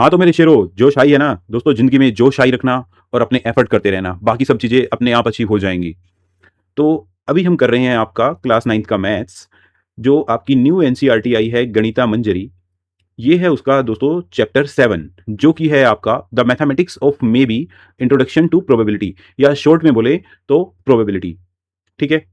हाँ, तो मेरे शेरों, जोश आई है ना? दोस्तों ज़िंदगी में जोश आई रखना और अपने एफर्ट करते रहना, बाकी सब चीज़ें अपने आप अचीव हो जाएँगी। तो अभी हम कर रहे हैं आपका क्लास 9th का मैथ्स, जो आपकी न्यू एनसीईआरटी आई है गणिता मंजरी। ये है उसका दोस्तों चैप्टर 7 जो कि है आपका the mathematics of maybe introduction to probability या शॉर्ट में बोले तो प्रोबेबिलिटी, ठीक है?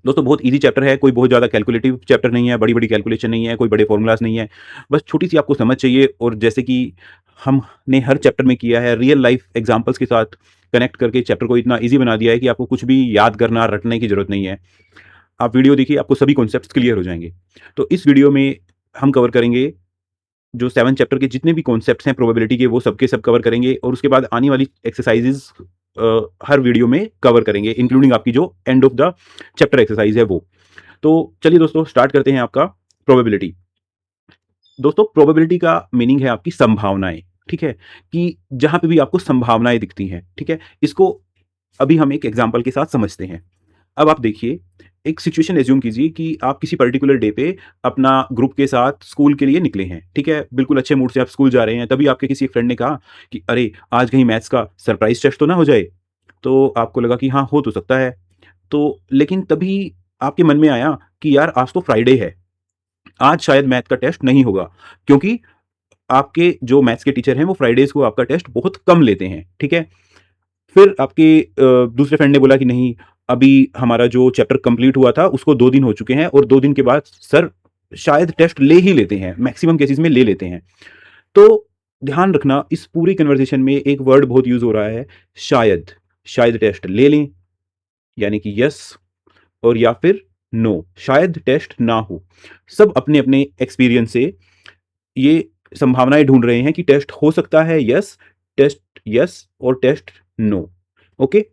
दोस्तों बहुत ईज़ी चैप्टर है, कोई बहुत ज़्यादा कैलकुलेटिव चैप्टर नहीं है, बड़ी-बड़ी कैलकुलेशन नहीं है, कोई बड़े फ़ॉर्मूलाज़ नहीं है। बस छोटी-सी आपको समझ चाहिए और जैसे कि हमने हर चैप्टर में किया है, रियल लाइफ़ एग्ज़ाम्पल्स के साथ कनेक्ट करके चैप्टर को इतना ईज़ी बना दिया है कि आपको कुछ भी याद करना, रटने की ज़रूरत नहीं है। आप वीडियो देखिए, आपको सभी कॉन्सेप्ट्स क्लियर हो जाएँगे। तो इस वीडियो में हम कवर करेंगे जो 7 चैप्टर के जितने भी कॉन्सेप्ट्स हैं प्रोबेबिलिटी के, वो सब के सब कवर करेंगे और उसके बाद आने वाली एक्सरसाइज़ेज़ हर वीडियो में कवर करेंगे, इंक्लूडिंग आपकी जो end of the chapter exercise है वो। तो चलिए दोस्तों स्टार्ट करते हैं आपका प्रोबेबिलिटी। दोस्तों प्रोबेबिलिटी का मीनिंग है आपकी संभावनाएँ, ठीक है? कि जहाँ पे भी आपको संभावनाएँ दिखती हैं, ठीक है? इसको अभी हम एक एग्ज़ाम्पल के साथ समझते हैं। अब आप देखिए, एक सिचुएशन एज़्यूम कीजिए कि आप किसी पर्टिकुलर डे पे अपना ग्रुप के साथ स्कूल के लिए निकले हैं, ठीक है? बिल्कुल अच्छे मूड से आप स्कूल जा रहे हैं, तभी आपके किसी फ्रेंड ने कहा कि अरे! आज कहीं मैथ्स का सरप्राइज़ टेस्ट तो ना हो जाए? तो आपको लगा कि हाँ, हो तो सकता है। तो लेकिन तभी आपके मन में आया कि यार आज तो फ्राइडे है, आज शायद मैथ का टेस्ट नहीं होगा, क्योंकि आपके जो मैथ्स के टीचर हैं वो फ्राइडेज़ को आपका टेस्ट बहुत कम लेते हैं, ठीक है? फिर आपके दूसरे फ्रेंड ने बोला कि नहीं, अभी हमारा जो चैप्टर कंप्लीट हुआ था उसको 2 दिन हो चुके हैं और 2 दिन के बाद सर शायद टेस्ट ले ही लेते हैं, मैक्सिमम केसेज़ में ले लेते हैं। तो ध्यान रखना इस पूरी कन्वर्सेशन में एक वर्ड बहुत यूज़ हो रहा है शायद। शायद टेस्ट ले लें, यानी कि यस और या फिर नो, शायद टेस्ट ना हो। सब अपने-अपने एक्सपीरियंस से ये संभावनाएँ ढूँढ रहे हैं कि टेस्ट हो सकता है यस, टेस्ट यस और टेस्ट नो। ओके?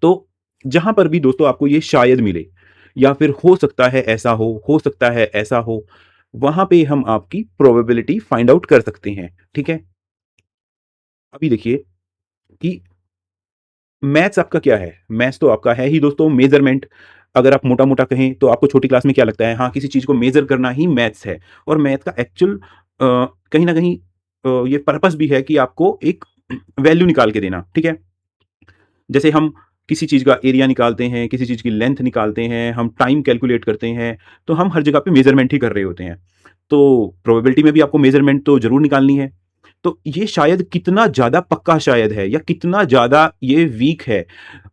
तो जहाँ पर भी दोस्तों आपको ये शायद मिले या फिर हो सकता है ऐसा हो सकता है ऐसा हो, वहाँ पे हम आपकी प्रोबेबिलिटी फाइंड आउट कर सकते हैं, ठीक है? अभी देखिए कि मैथ्स आपका क्या है? मैथ्स तो आपका है ही दोस्तों मेज़रमेंट। अगर आप मोटा-मोटा कहें तो आपको छोटी क्लास में क्या लगता है? हाँ, किसी चीज़ को मेज़र करना ही मैथ्स है और मैथ का एक्चुअल कहीं न कहीं ये पर्पस भी है कि आपको एक वैल्यू निकाल के देना, ठीक है? जैसे हम किसी चीज़ का एरिया निकालते हैं, किसी चीज़ की लेंथ निकालते हैं, हम टाइम कैलकुलेट करते हैं, तो हम हर जगह पे मेज़रमेंट ही कर रहे होते हैं। तो प्रोबेबिलिटी में भी आपको मेज़रमेंट तो ज़रूर निकालनी है। तो ये शायद कितना ज़्यादा पक्का शायद है या कितना ज़्यादा ये वीक है,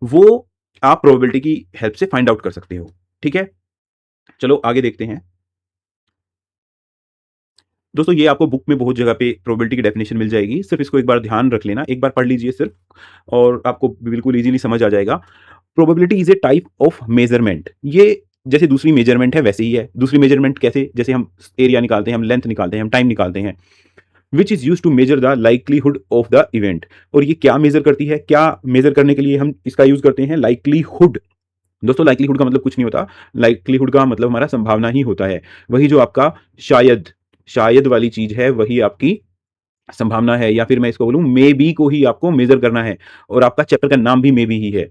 वो आप प्रोबेबिलिटी की हेल्प से फाइंड आउट कर सकते हो। ठीक है? चलो आगे देखते हैं। दोस्तों ये आपको बुक में बहुत जगह पे प्रोबेबिलिटी की डेफिनेशन मिल जाएगी। सिर्फ़ इसको एक बार ध्यान रख लेना, एक बार पढ़ लीजिए सिर्फ़ और आपको बिल्कुल ईज़िली समझ आ जाएगा। Probability is a type of measurement. ये जैसे दूसरी मेज़रमेंट है वैसे ही है। दूसरी मेज़रमेंट कैसे? जैसे हम एरिया निकालते हैं, हम लेंथ निकालते हैं, हम टाइम निकालते हैं। Which is used to measure the likelihood of the event. और ये क्या मेज़र करती है? क्या मेज़र करने के लिए हम इसका यूज़ करते हैं? लाइक्लीहुड। दोस्तों लाइक्लीहुड का मतलब कुछ नहीं होता। लाइक्लीहुड का मतलब हमारा संभावना ही होता है। वही जो आपका शायद, शायद वाली चीज़ है वही आपकी संभावना है या फिर मैं इसको बोलूँ मे बी को ही आपको मेज़र करना है और आपका चैप्टर का नाम भी मे बी ही है।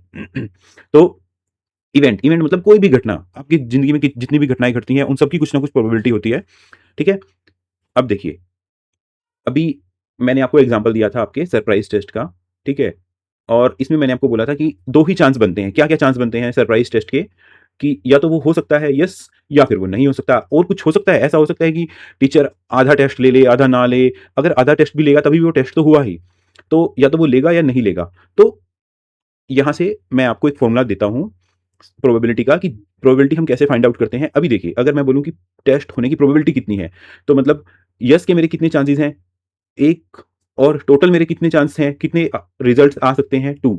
तो इवेंट, इवेंट मतलब कोई भी घटना, आपकी ज़िंदगी में कि जितनी भी घटनाएँ घटती हैं उन सब की कुछ ना कुछ प्रोबेबिलिटी होती है। ठीक है? अब देखिए, अभी मैंने आपको एग्ज़ाम्पल दिया था आपके सरप्राइज़ टेस्ट का, ठीक है? और इसमें मैंने आपको बोला था कि 2 ही चांस बनते हैं। क्या-क्या चांस बनते हैं सरप्राइज़ टेस्ट के? कि या तो वो हो सकता है यस या फिर वो नहीं हो सकता और कुछ हो सकता है, ऐसा हो सकता है कि टीचर आधा टेस्ट ले ले, आधा ना ले। अगर आधा टेस्ट भी लेगा तभी भी वो टेस्ट तो हुआ ही। तो या तो वो लेगा या नहीं लेगा। तो यहाँ से मैं आपको एक फ़ॉर्मूला देता हूँ प्रोबेबिलिटी का कि प्रोबेबिलिटी हम कैसे फाइंड आउट करते हैं। अभी देखिए, अगर मैं बोलूँ कि टेस्ट होने की प्रोबेबिलिटी कितनी है, तो मतलब यस के मेरे कितने चांसेज़ हैं? 1 और टोटल मेरे कितने चांस हैं, कितने रिजल्ट्स आ सकते हैं 2।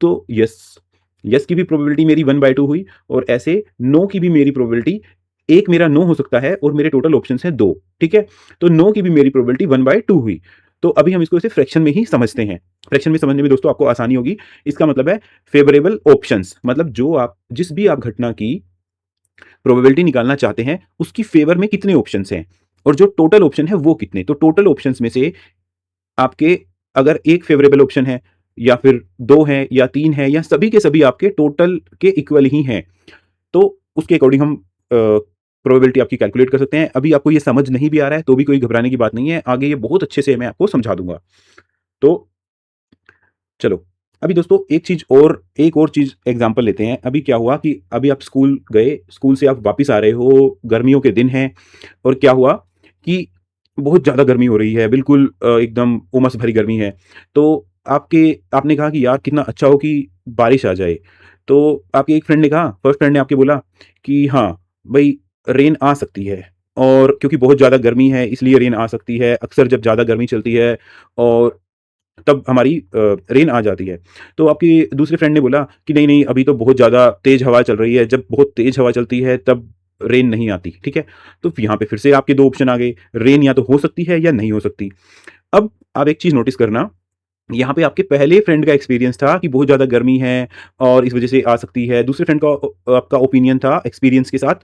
तो यस, यस की भी प्रोबेबिलिटी मेरी 1/2 हुई और ऐसे नो की भी मेरी प्रोबेबिलिटी, एक मेरा नो हो सकता है और मेरे टोटल ऑप्शंस हैं 2, ठीक है? तो नो की भी मेरी प्रोबेबिलिटी 1/2 हुई। तो अभी हम इसको ऐसे फ्रैक्शन में ही समझते हैं। फ्रैक्शन में समझने में दोस्तों आपको आसानी होगी। इसका मतलब है फेवरेबल ऑप्शंस, मतलब जो आप जिस भी आप घटना की प्रोबेबिलिटी निकालना चाहते हैं, उसकी फेवर में कितने ऑप्शंस हैं और जो टोटल ऑप्शन है वो कितने। तो टोटल ऑप्शंस में से आपके अगर 1 फ़ेवरेबल ऑप्शन है या फिर 2 हैं या 3 हैं या सभी के सभी आपके टोटल के इक्वल ही हैं, तो उसके अकॉर्डिंग हम प्रोबेबिलिटी आपकी कैलकुलेट कर सकते हैं। अभी आपको ये समझ नहीं भी आ रहा है तो भी कोई घबराने की बात नहीं है, आगे ये बहुत अच्छे से मैं आपको समझा दूँगा। तो चलो, अभी दोस्तों एक और चीज़ एग्ज़ाम्पल लेते हैं। अभी क्या हुआ कि अभी आप स्कूल गए, स्कूल से आप वापस आ रहे हो, गर्मियों के दिन हैं और क्या हुआ कि बहुत ज़्यादा गर्मी हो रही है, बिल्कुल एकदम उमस भरी गर्मी है। तो आपने कहा कि यार कितना अच्छा हो कि बारिश आ जाए। तो आपके एक फ्रेंड ने कहा, फर्स्ट फ्रेंड ने आपके बोला कि हाँ, भई रेन आ सकती है और क्योंकि बहुत ज़्यादा गर्मी है इसलिए रेन आ सकती है। अक्सर जब ज़्यादा गर्मी चलती है और तब हमारी रेन आ जाती है। तो आपके दूसरे फ्रेंड ने बोला कि नहीं, नहीं अभी तो बहुत ज़्यादा तेज़ हवा चल रही है, जब बहुत तेज़ हवा चलती है तब रेन नहीं आती, ठीक है? तो यहाँ पे फिर से आपके 2 ऑप्शन आ गए, रेन या तो हो सकती है या नहीं हो सकती। अब आप एक चीज़ नोटिस करना, यहाँ पे आपके पहले फ्रेंड का एक्सपीरियंस था कि बहुत ज़्यादा गर्मी है और इस वज़ह से आ सकती है। दूसरे फ्रेंड का आपका ओपिनियन था एक्सपीरियंस के साथ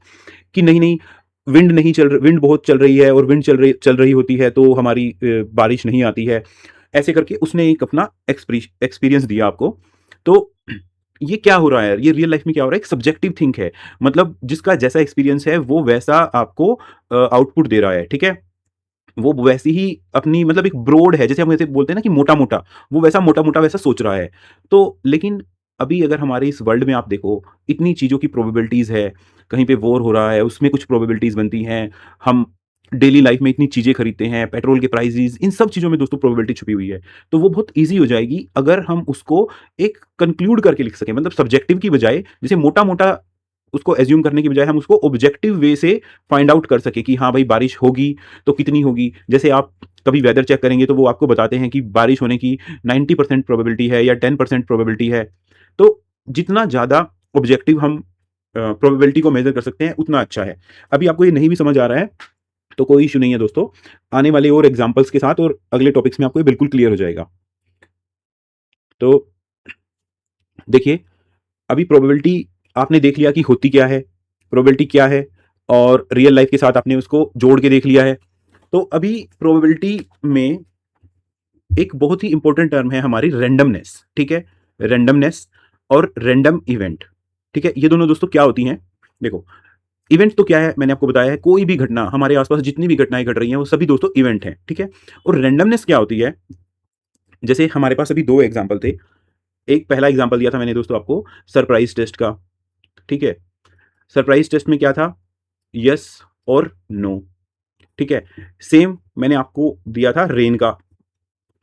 कि नहीं, नहीं विंड बहुत चल रही है और विंड चल रही होती है तो हमारी बारिश नहीं आती है। ऐसे करके उसने एक अपना एक्सपीरियंस दिया आपको। तो ये क्या हो रहा है, ये रियल लाइफ में क्या हो रहा है, एक सब्जेक्टिव थिंक है। मतलब जिसका जैसा एक्सपीरियंस है वो वैसा आपको आउटपुट दे रहा है, ठीक है? वो वैसी ही अपनी मतलब एक ब्रॉड है, जैसे हम ऐसे बोलते हैं ना कि मोटा-मोटा, वो वैसा मोटा-मोटा वैसा सोच रहा है। तो लेकिन अभी अगर हमारे इस वर्ल्ड में आप देखो, इतनी चीज़ों की प्रोबेबिलिटीज़ है, कहीं पे वॉर हो रहा है, उसमें कुछ प्रोबेबिलिटीज़ बनती हैं। हम डेली लाइफ में इतनी चीज़ें खरीदते हैं, पेट्रोल के प्राइसेज़, इन सब चीज़ों में दोस्तों प्रोबेबिलिटी छुपी हुई है। तो वो बहुत ईज़ी हो जाएगी अगर हम उसको एक कंक्लूड करके लिख सकें, मतलब सब्जेक्टिव की बजाय जैसे मोटा-मोटा उसको अज़्यूम करने की बजाय हम उसको ऑब्जेक्टिव वे से फाइंड आउट कर सकें कि हाँ भाई बारिश होगी तो कितनी होगी। जैसे आप कभी वेदर चेक करेंगे तो वो आपको बताते हैं कि बारिश होने की 90% प्रोबेबिलिटी है या 10% प्रोबेबिलिटी है। तो जितना ज़्यादा ऑब्जेक्टिव हम प्रोबेबिलिटी को मेज़र कर सकते हैं उतना अच्छा है। अभी आपको ये नहीं भी समझ आ रहा है तो कोई इश्यू नहीं है दोस्तों। आने वाले और एग्ज़ाम्पल्स के साथ और अगले टॉपिक्स में आपको ये बिल्कुल क्लियर हो जाएगा। तो देखिए, अभी प्रोबेबिलिटी आपने देख लिया कि होती क्या है, प्रोबेबिलिटी क्या है और रियल लाइफ के साथ आपने उसको जोड़ के देख लिया है। तो अभी प्रोबेबिलिटी में एक बहुत ही इंपॉर्टेंट टर्म है हमारी रैंडमनेस, ठीक है? रैंडमनेस और रैंडम इवेंट, ठीक है? ये दोनों दोस्तों क्या होती हैं? देखो, इवेंट तो क्या है मैंने आपको बताया है, कोई भी घटना हमारे आसपास जितनी भी घटनाएँ घट रही हैं वो सभी दोस्तों इवेंट हैं, ठीक है? और रैंडमनेस क्या होती है? जैसे हमारे पास अभी 2 एग्ज़ाम्पल थे। एक पहला एग्ज़ाम्पल दिया था मैंने दोस्तों आपको सरप्राइज़ टेस्ट का, ठीक है? सरप्राइज़ टेस्ट में क्या था? यस और नो, ठीक है? सेम मैंने आपको दिया था रेन का,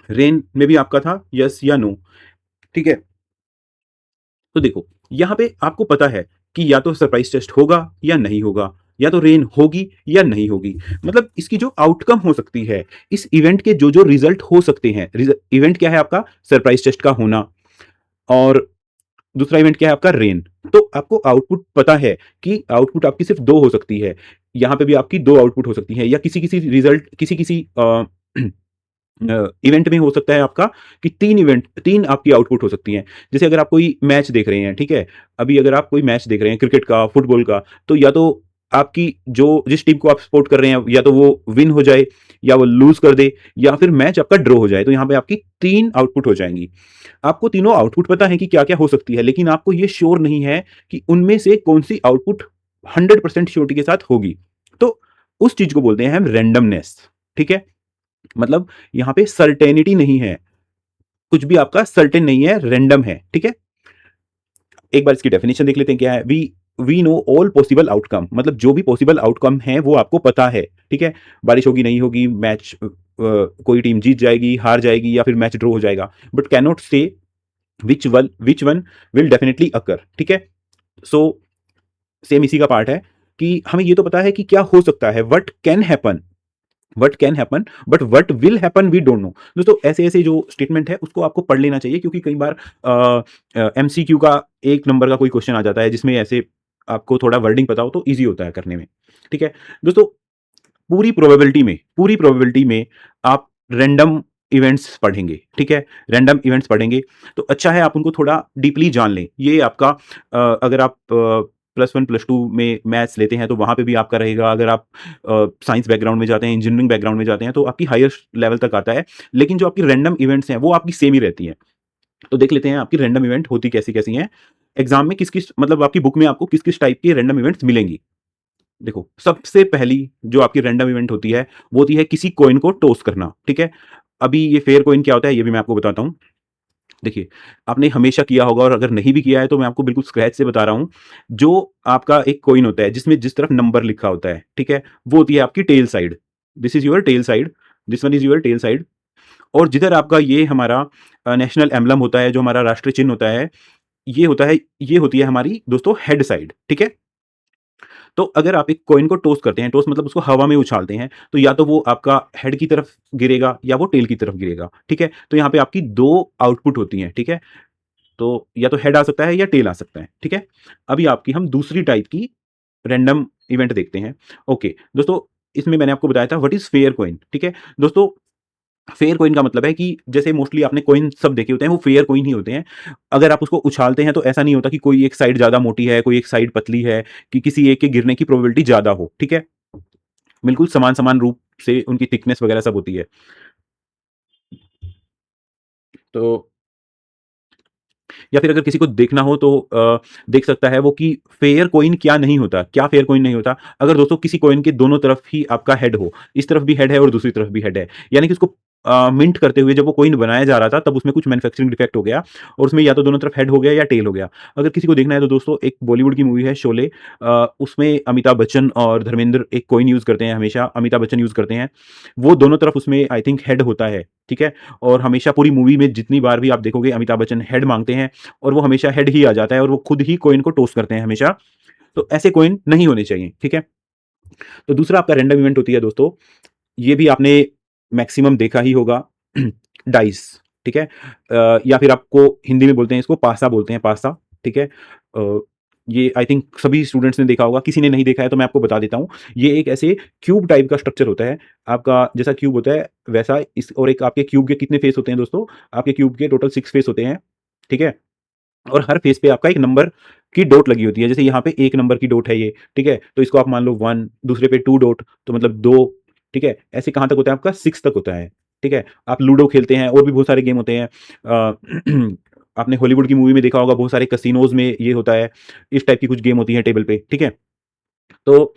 रेन में भी आपका था यस या नो, ठीक है? तो देखो, यहाँ पे आपको पता है कि या तो सरप्राइज़ टेस्ट होगा या नहीं होगा, या तो रेन होगी या नहीं होगी। मतलब इसकी जो आउटकम हो सकती है, इस इवेंट के जो-जो रिज़ल्ट हो सकते हैं, इवेंट क्या है आपका? सरप्राइज़ टेस्ट का होना और दूसरा इवेंट क्या है आपका? रेन। तो आपको आउटपुट पता है कि आउटपुट आपकी सिर्फ़ 2 हो सकती है। यहाँ पे भी आपकी 2 आउटपुट हो सकती है या किसी-किसी रिज़ल्ट किसी-किसी इवेंट में हो सकता है आपका कि 3 आपकी आउटपुट हो सकती हैं। जैसे अगर आप कोई मैच देख रहे हैं, ठीक है? अभी अगर आप कोई मैच देख रहे हैं क्रिकेट का, फुटबॉल का, तो या तो आपकी जो जिस टीम को आप सपोर्ट कर रहे हैं, या तो वो विन हो जाए या वो लूज़ कर दे या फिर मैच आपका ड्रॉ हो जाए। तो यहाँ पे आपकी 3 आउटपुट हो जाएँगी। आपको तीनों आउटपुट पता है कि क्या-क्या हो सकती है, लेकिन आपको ये श्योर नहीं है कि उनमें से कौन-सी आउटपुट 100% श्योरिटी के साथ होगी। तो उस चीज़ को बोलते हैं हम रैंडमनेस, ठीक है? मतलब यहाँ पे सर्टेनिटी नहीं है, कुछ भी आपका सर्टेन नहीं है, रैंडम है, ठीक है? एक बार इसकी डेफिनिशन देख लेते हैं क्या है? We know all possible outcome, मतलब जो भी पॉसिबल आउटकम है वो आपको पता है, ठीक है? बारिश होगी, नहीं होगी, मैच कोई टीम जीत जाएगी, हार जाएगी या फिर मैच ड्रॉ हो जाएगा, बट कैन नॉट से व्हिच वन विल डेफिनिटली अकर, ठीक है? सो सेम इसी का पार्ट है कि हमें ये तो पता है कि क्या हो सकता है, what can happen, but what will happen we don't know. दोस्तों ऐसे ऐसे जो स्टेटमेंट है उसको आपको पढ़ लेना चाहिए, क्योंकि कई बार एमसीक्यू का 1 नंबर का कोई क्वेश्चन आ जाता है जिसमें ऐसे आपको थोड़ा वर्डिंग पता हो तो ईजी होता है करने में, ठीक है? दोस्तों पूरी प्रोबेबिलिटी में आप रैंडम इवेंट्स पढ़ेंगे, ठीक है? रैंडम इवेंट्स पढ़ेंगे तो अच्छा है आप उनको थोड़ा डीपली जान लें। ये आपका अगर आप +1 +2 में मैथ्स लेते हैं तो वहाँ पे भी आपका रहेगा। अगर आप साइंस बैकग्राउंड में जाते हैं, इंजीनियरिंग बैकग्राउंड में जाते हैं तो आपकी हायर लेवल तक आता है। लेकिन जो आपकी रैंडम इवेंट्स हैं वो आपकी सेम ही रहती हैं। तो देख लेते हैं आपकी रैंडम इवेंट होती कैसी-कैसी हैं। एग्ज़ाम में किस-किस मतलब आपकी बुक में आपको किस-किस टाइप के रैंडम इवेंट्स मिलेंगी। देखो, सबसे पहली जो आपकी रैंडम इवेंट होती है, वो होती है किसी कॉइन को टॉस करना, ठीक है? अभी ये फेयर कॉइन क्या होता है, ये भी मैं आपको बताता हूँ। देखिए, आपने हमेशा किया होगा और अगर नहीं भी किया है, तो मैं आपको बिल्कुल स्क्रैच से बता रहा हूँ। जो आपका एक कॉइन होता है, जिसमें जिस तरफ नंबर लिखा होता है, ठीक है? वो होती है आपकी tail side. This is your tail side, this one is your tail side. और जिधर आपका ये हमारा नेशनल एम्बलम होता है, जो हमारा राष्ट्रीय चिन्ह होता है, ये होती है हमारी दोस्तों हेड साइड, ठीक है? तो अगर आप एक कॉइन को टॉस करते हैं, टॉस मतलब उसको हवा में उछालते हैं, तो या तो वो आपका हेड की तरफ गिरेगा या वो टेल की तरफ गिरेगा, ठीक है? तो यहाँ पे आपकी 2 आउटपुट होती हैं, ठीक है? तो या तो हेड आ सकता है या टेल आ सकता है, ठीक है? अभी आपकी हम दूसरी टाइप की रैंडम इवेंट देखते हैं। ओके, दोस्तों इसमें मैंने आपको बताया था व्हाट इज़ फेयर कॉइन, ठीक है? दोस्तों फेयर कॉइन का मतलब है कि जैसे मोस्टली आपने कॉइन सब देखे होते हैं, वो फेयर कॉइन ही होते हैं। अगर आप उसको उछालते हैं तो ऐसा नहीं होता कि कोई एक साइड ज़्यादा मोटी है, कोई एक साइड पतली है, कि किसी एक के गिरने की प्रोबेबिलिटी ज़्यादा हो, ठीक है? बिल्कुल समान-समान रूप से उनकी थिकनेस वगैरह सब होती है। तो या फिर अगर किसी को देखना हो तो देख सकता है वो कि फेयर कॉइन क्या नहीं होता, क्या फेयर कॉइन नहीं होता? अगर दोस्तों किसी कॉइन के दोनों तरफ ही आपका हेड हो, इस तरफ भी हेड है और दूसरी तरफ भी हेड है, यानी कि उसको मिंट करते हुए जब वो कॉइन बनाया जा रहा था, तब उसमें कुछ मैन्युफैक्चरिंग डिफेक्ट हो गया और उसमें या तो दोनों तरफ हेड हो गया या टेल हो गया। अगर किसी को देखना है तो दोस्तों एक बॉलीवुड की मूवी है शोले, उसमें अमिताभ बच्चन और धर्मेंद्र एक कॉइन यूज़ करते हैं हमेशा, अमिताभ बच्चन यूज़ करते हैं। वो दोनों तरफ उसमें आई थिंक हेड होता है, ठीक है? और हमेशा पूरी मूवी में जितनी बार भी आप देखोगे अमिताभ बच्चन हेड माँगते हैं और वो हमेशा हेड ही आ जाता है और वो खुद ही कॉइन को टॉस करते हैं हमेशा। तो ऐसे कॉइन नहीं होने चाहिए, ठीक है? तो दूसरा आपका रैंडम इवेंट होती है दोस्तों, ये भी आपने मैक्सिमम देखा ही होगा डाइस, ठीक है? या फिर आपको हिंदी में बोलते हैं इसको पासा बोलते हैं, पासा, ठीक है? ये आई थिंक सभी स्टूडेंट्स ने देखा होगा, किसी ने नहीं देखा है तो मैं आपको बता देता हूँ। ये एक ऐसे क्यूब टाइप का स्ट्रक्चर होता है, आपका जैसा क्यूब होता है वैसा इस और एक आपके क्यूब के कितने फेस होते हैं दोस्तों? आपके क्यूब के टोटल 6 फेस होते हैं, ठीक है? और हर फेस पे आपका एक नंबर की डॉट लगी होती है। जैसे यहाँ पे 1 नंबर की डॉट है ये, ठीक है? तो इसको आप मान लो 1, दूसरे पे 2 डॉट तो मतलब 2, ठीक है? ऐसे कहाँ तक होता है आपका 6 तक होता है, ठीक है? आप लूडो खेलते हैं और भी बहुत सारे गेम होते हैं। आपने हॉलीवुड की मूवी में देखा होगा बहुत सारे कैसीनोज़ में ये होता है, इस टाइप की कुछ गेम होती हैं टेबल पे, ठीक है? तो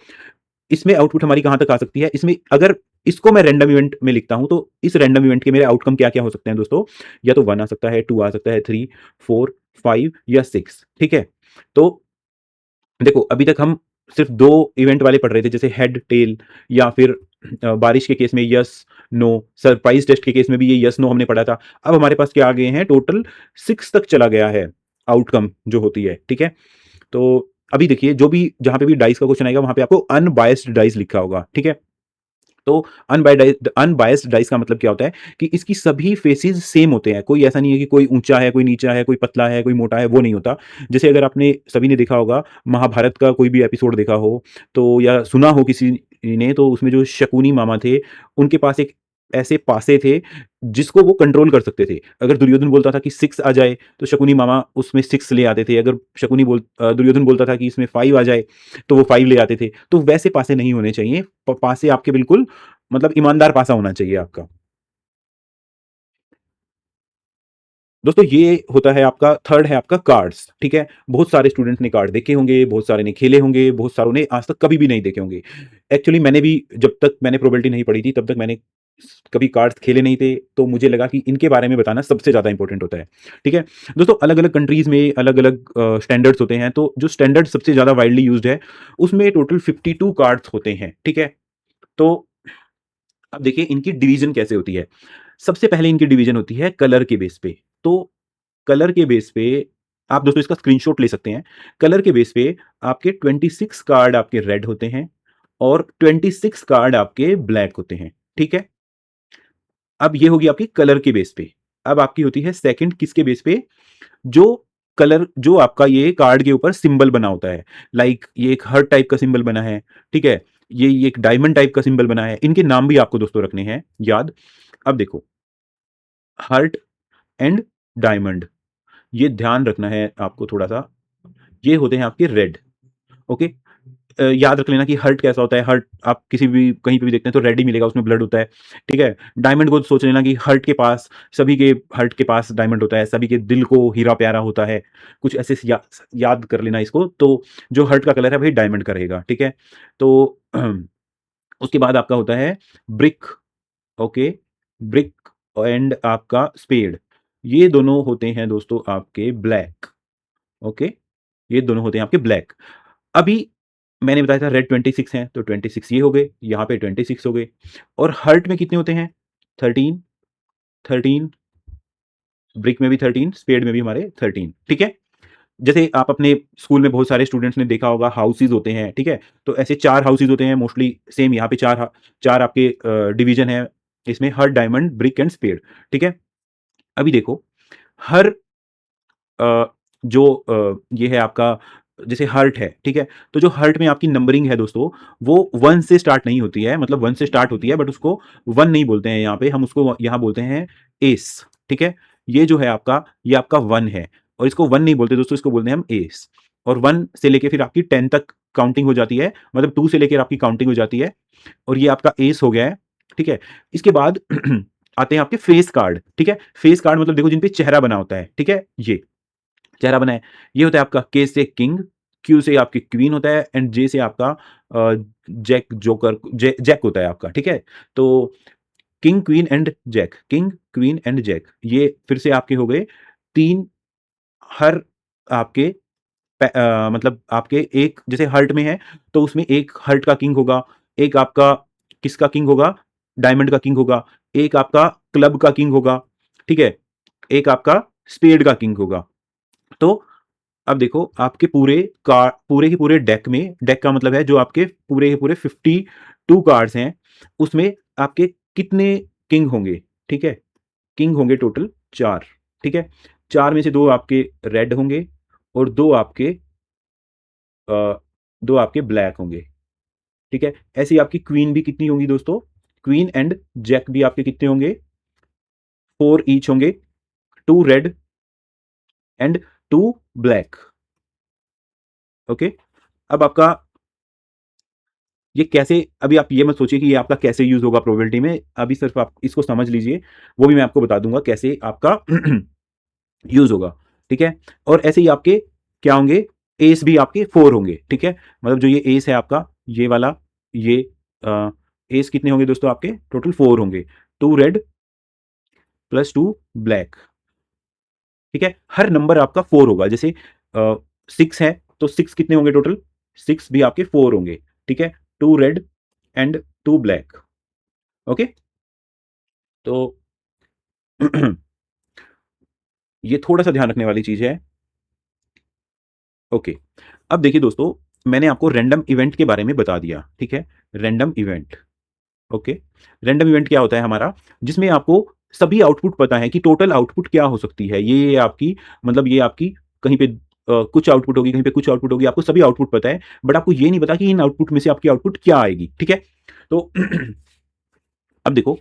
इसमें आउटपुट हमारी कहाँ तक आ सकती है? इसमें अगर इसको मैं रैंडम इवेंट में लिखता हूँ, तो इस रैंडम इवेंट के मेरे आउटकम क्या-क्या हो सकते हैं दोस्तों? या तो 1 आ सकता है, 2 आ सकता है, 3, 4, 5 या 6, ठीक है? तो देखो, अभी तक हम सिर्फ़ 2 इवेंट वाले पढ़ रहे थे, जैसे हेड, टेल या फिर बारिश के केस में यस, नो, सरप्राइज़ टेस्ट के केस में भी ये यस, नो हमने पढ़ा था। अब हमारे पास क्या आ गए हैं, टोटल 6 तक चला गया है, आउटकम जो होती है, ठीक है? तो अभी देखिए, जो भी जहाँ पे भी डाइस का क्वेश्चन आएगा, वहाँ पे आपको अनबायस्ड डाइस लिखा होगा, ठीक है? तो अनबायस्ड डाइस का मतलब क्या होता है कि इसकी सभी फेसेस सेम होते हैं। कोई ऐसा नहीं है कि कोई ऊँचा है, कोई नीचा है, कोई पतला है, कोई मोटा है, वो नहीं होता। जैसे अगर आपने सभी ने देखा होगा, महाभारत का कोई भी एपिसोड देखा हो, तो या सुना हो किसी ने, तो उसमें जो शकुनी मामा थे, उनके पास एक ऐसे पासे थे, जिसको वो कंट्रोल कर सकते थे। अगर दुर्योधन बोलता था कि 6 आ जाए, तो शकुनी मामा उसमें 6 ले आते थे। अगर दुर्योधन बोलता था कि इसमें 5 आ जाए, तो वो 5 ले आते थे। तो वैसे पासे नहीं होने चाहिए। पासे आपके बिल्कुल मतलब ईमानदार पासा होना चाहिए आपका। दोस्तों ये होता है आपका थर्ड है आपका कार्ड्स, ठीक है? बहुत सारे स्टूडेंट्स ने कार्ड देखे होंगे, बहुत सारे ने खेले होंगे, बहुत सारों ने आज तक कभी भी नहीं देखे होंगे। एक्चुअली मैंने भी जब तक मैंने प्रोबेबिलिटी नहीं पढ़ी थी, तब तक मैंने कभी कार्ड्स खेले नहीं थे, तो मुझे लगा कि इनके बारे में बताना सबसे ज़्यादा इंपॉर्टेंट होता है, ठीक है? दोस्तों अलग-अलग कंट्रीज़ में अलग-अलग स्टैंडर्ड्स होते हैं, तो जो स्टैंडर्ड सबसे ज़्यादा वाइडली यूज़्ड है, उसमें टोटल 52 कार्ड्स होते हैं, ठीक है? तो अब देखिए इनकी डिवीज़न कैसे होती है। सबसे पहले इनकी डिवीज़न होती है कलर के बेस पे। तो कलर के बेस पे आप दोस्तों इसका स्क्रीनशॉट ले सकते हैं। कलर के बेस पे आपके 26 कार्ड आपके रेड होते हैं और 26 कार्ड आपके ब्लैक होते हैं, ठीक है? अब ये होगी आपकी कलर के बेस पे। अब आपकी होती है सेकंड किसके बेस पे? जो कलर जो आपका ये कार्ड के ऊपर सिंबल बना होता है। लाइक ये एक हार्ट टाइप का सिंबल बना है, ठीक है? ये एक डायमंड टाइप का सिंबल बना है। इनके नाम भी आपको दोस्तों रखने हैं याद। अब देखो, हार्ट एंड डायमंड, ये ध्यान रखना है आपको थोड़ा-सा। ये होते हैं आपके रेड, ओके? याद रख लेना कि हर्ट कैसा होता है। हर्ट आप किसी भी कहीं पे भी देखते हैं तो रेड ही मिलेगा, उसमें ब्लड होता है, ठीक है। डायमंड को सोच लेना कि हर्ट के पास, सभी के हर्ट के पास डायमंड होता है, सभी के दिल को हीरा प्यारा होता है। कुछ ऐसे याद कर लेना इसको। तो जो हर्ट का कलर है भाई डायमंड का रहेगा, ठीक है। तो उसके बाद आपका होता है ब्रिक, ओके। ब्रिक एंड आपका स्पेड, ये दोनों होते हैं दोस्तों आपके ब्लैक, ओके। ये दोनों होते हैं आपके ब्लैक। अभी मैंने बताया था रेड 26 हैं, तो 26 ये हो गए, यहाँ पे 26 हो गए। और हर्ट में कितने होते हैं? 13, 13, ब्रिक में भी 13, स्पेड में भी हमारे 13, ठीक है। जैसे आप अपने स्कूल में बहुत सारे स्टूडेंट्स ने देखा होगा, हाउसेज होते हैं, ठीक है। तो ऐसे 4 हाउसेज होते हैं मोस्टली, सेम यहाँ पे 4 आपके डिवीजन है इसमें, heart, diamond, brick and spade, ठीक है। अभी देखो, हर जो ये है आपका, जैसे हर्ट है, ठीक है। तो जो हर्ट में आपकी नंबरिंग है दोस्तों, वो 1 से स्टार्ट नहीं होती है, मतलब 1 से स्टार्ट होती है, बट उसको 1 नहीं बोलते हैं यहाँ पे, हम उसको यहाँ बोलते हैं एस, ठीक है। ये जो है आपका, ये आपका 1 है, और इसको 1 नहीं बोलते दोस्तों, इसको बोलते हैं हम एस। और 1 से लेके फिर आपकी 10 तक काउंटिंग हो जाती है, मतलब 2 से लेकर आपकी काउंटिंग हो जाती है, और ये आपका एस हो गया है, ठीक है। इसके बाद आते हैं आपके फेस कार्ड, ठीक है। फेस कार्ड मतलब देखो जिन पे चेहरा बना होता है, ठीक है, ये चेहरा बनाए, ये होता है आपका के से किंग, क्यू से आपकी क्वीन होता है, एंड जे से आपका जैक, जोकर, जैक होता है आपका, ठीक है। तो king, queen and jack, king, queen and jack, ये फिर से आपके हो गए 3। हर आपके मतलब आपके एक, जैसे हर्ट में है तो उसमें एक हर्ट का किंग होगा, एक आपका किसका किंग होगा? डायमंड का किंग होगा, एक आपका क्लब का किंग होगा, ठीक है, एक आपका स्पेड का किंग होगा। तो अब देखो आपके पूरे के पूरे डेक में, डेक का मतलब है जो आपके पूरे के पूरे 52 कार्ड्स हैं, उसमें आपके कितने किंग होंगे? ठीक है, किंग होंगे टोटल 4, ठीक है। 4 में से 2 आपके रेड होंगे, और 2 आपके ब्लैक होंगे, ठीक है। ऐसे ही आपकी क्वीन भी कितनी होंगी दोस्तों? क्वीन एंड जैक भी आपके कितने होंगे? 4 ईच होंगे, 2 रेड एंड 2 ब्लैक, ओके। अब आपका ये कैसे, अभी आप ये मत सोचिए कि ये आपका कैसे यूज होगा प्रोबेबिलिटी में, अभी सिर्फ आप इसको समझ लीजिए, वो भी मैं आपको बता दूंगा कैसे आपका यूज होगा, ठीक है। और ऐसे ही आपके क्या होंगे? एस भी आपके 4 होंगे, ठीक है। मतलब जो ये एस है आपका, ये वाला, ये एस कितने होंगे दोस्तों? आपके टोटल 4 होंगे, 2 रेड प्लस 2 ब्लैक, ठीक है। हर नंबर आपका 4 होगा, जैसे 6 है तो 6 कितने होंगे टोटल? 6 भी आपके 4 होंगे, ठीक है। 2 रेड एंड 2 ब्लैक, ओके। तो ये थोड़ा सा ध्यान रखने वाली चीज है, ओके। अब देखिए दोस्तों, मैंने आपको रैंडम इवेंट के बारे में बता दिया, ठीक है। Random event, okay. Random event क्या होता है हमारा? जिसमें आपको सभी आउटपुट पता है कि टोटल आउटपुट क्या हो सकती है, ये आपकी, मतलब ये आपकी कहीं पे कुछ आउटपुट होगी, कहीं पे कुछ आउटपुट होगी, आपको सभी आउटपुट पता है, बट आपको ये नहीं पता कि इन आउटपुट में से आपकी आउटपुट क्या आएगी, ठीक है। तो अब देखो,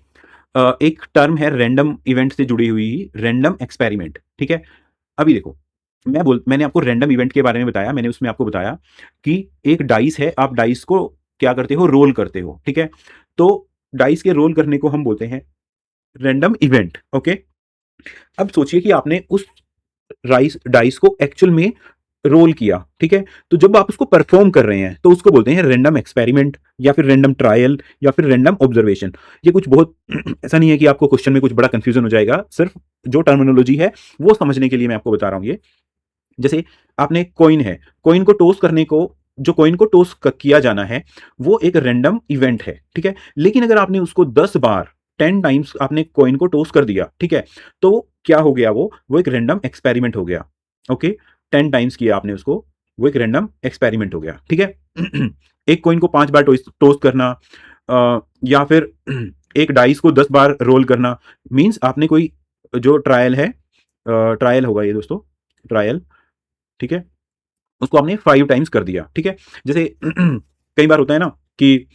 एक टर्म है रैंडम इवेंट से जुड़ी हुई, रैंडम एक्सपेरिमेंट, ठीक है। अभी देखो, मैंने आपको रैंडम इवेंट के बारे में बताया, मैंने उसमें आपको बताया कि एक डाइस है, आप डाइस को क्या करते हो? रोल करते हो, ठीक है। तो डाइस के रोल करने को हम बोलते हैं रैंडम इवेंट, ओके। अब सोचिए कि आपने उस डाइस को एक्चुअल में रोल किया, ठीक है। तो जब आप उसको परफॉर्म कर रहे हैं तो उसको बोलते हैं रैंडम एक्सपेरिमेंट, या फिर रैंडम ट्रायल, या फिर रैंडम ऑब्जर्वेशन। ये कुछ बहुत ऐसा नहीं है कि आपको क्वेश्चन में कुछ बड़ा कंफ्यूजन हो जाएगा, सिर्फ जो टर्मिनोलॉजी है वो समझने के लिए मैं आपको बता रहा हूं ये। जैसे आपने कॉइन है, कॉइन को टॉस करने को, जो कॉइन को टॉस किया जाना है वो एक रैंडम इवेंट है, ठीक है। लेकिन अगर आपने उसको 10 बार, 10 टाइम्स आपने कॉइन को टॉस कर दिया, ठीक है, तो क्या हो गया? वो एक रैंडम एक्सपेरिमेंट हो गया, ओके। 10 टाइम्स किया आपने उसको, वो एक रैंडम एक्सपेरिमेंट हो गया, ठीक है। एक कॉइन को 5 बार टॉस करना, या फिर एक डाइस को 10 बार रोल करना, मींस आपने कोई जो ट्रायल है, ट्रायल होगा ये दोस्तों, ट्रायल, ठीक है, उसको आपने 5 टाइम्स कर दिया, ठीक है। जैसे कई बार होता है ना कि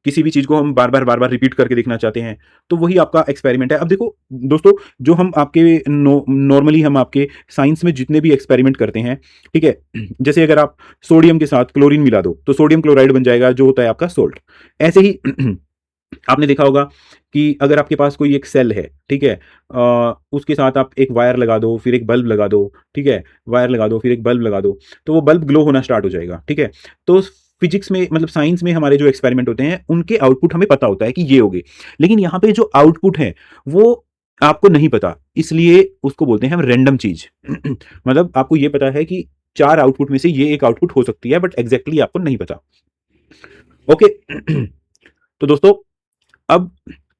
किसी भी चीज़ को हम बार-बार रिपीट करके देखना चाहते हैं, तो वही आपका एक्सपेरिमेंट है। अब देखो दोस्तों, जो हम आपके नॉर्मली हम आपके साइंस में जितने भी एक्सपेरिमेंट करते हैं, ठीक है? जैसे अगर आप सोडियम के साथ क्लोरीन मिला दो, तो सोडियम क्लोराइड बन जाएगा, जो होता है आपका सोल्ट। ऐसे ही आपने देखा होगा कि अगर आपके पास कोई एक सेल है, ठीक है? उसके साथ आप एक वायर लगा दो, फिर एक बल्ब लगा दो, ठीक है? वायर लगा दो, फिर एक बल्ब लगा दो, तो वो बल्ब ग्लो होना स्टार्ट हो जाएगा, ठीक है? तो फिजिक्स में, मतलब साइंस में, हमारे जो एक्सपेरिमेंट होते हैं, उनके आउटपुट हमें पता होता है कि ये होंगे। लेकिन यहाँ पे जो आउटपुट है, वो आपको नहीं पता, इसलिए उसको बोलते हैं हम रैंडम चीज़। मतलब आपको ये पता है कि 4 आउटपुट में से ये एक आउटपुट हो सकती है, बट एग्ज़ैक्टली आपको नहीं पता। ओके। तो दोस्तों, अब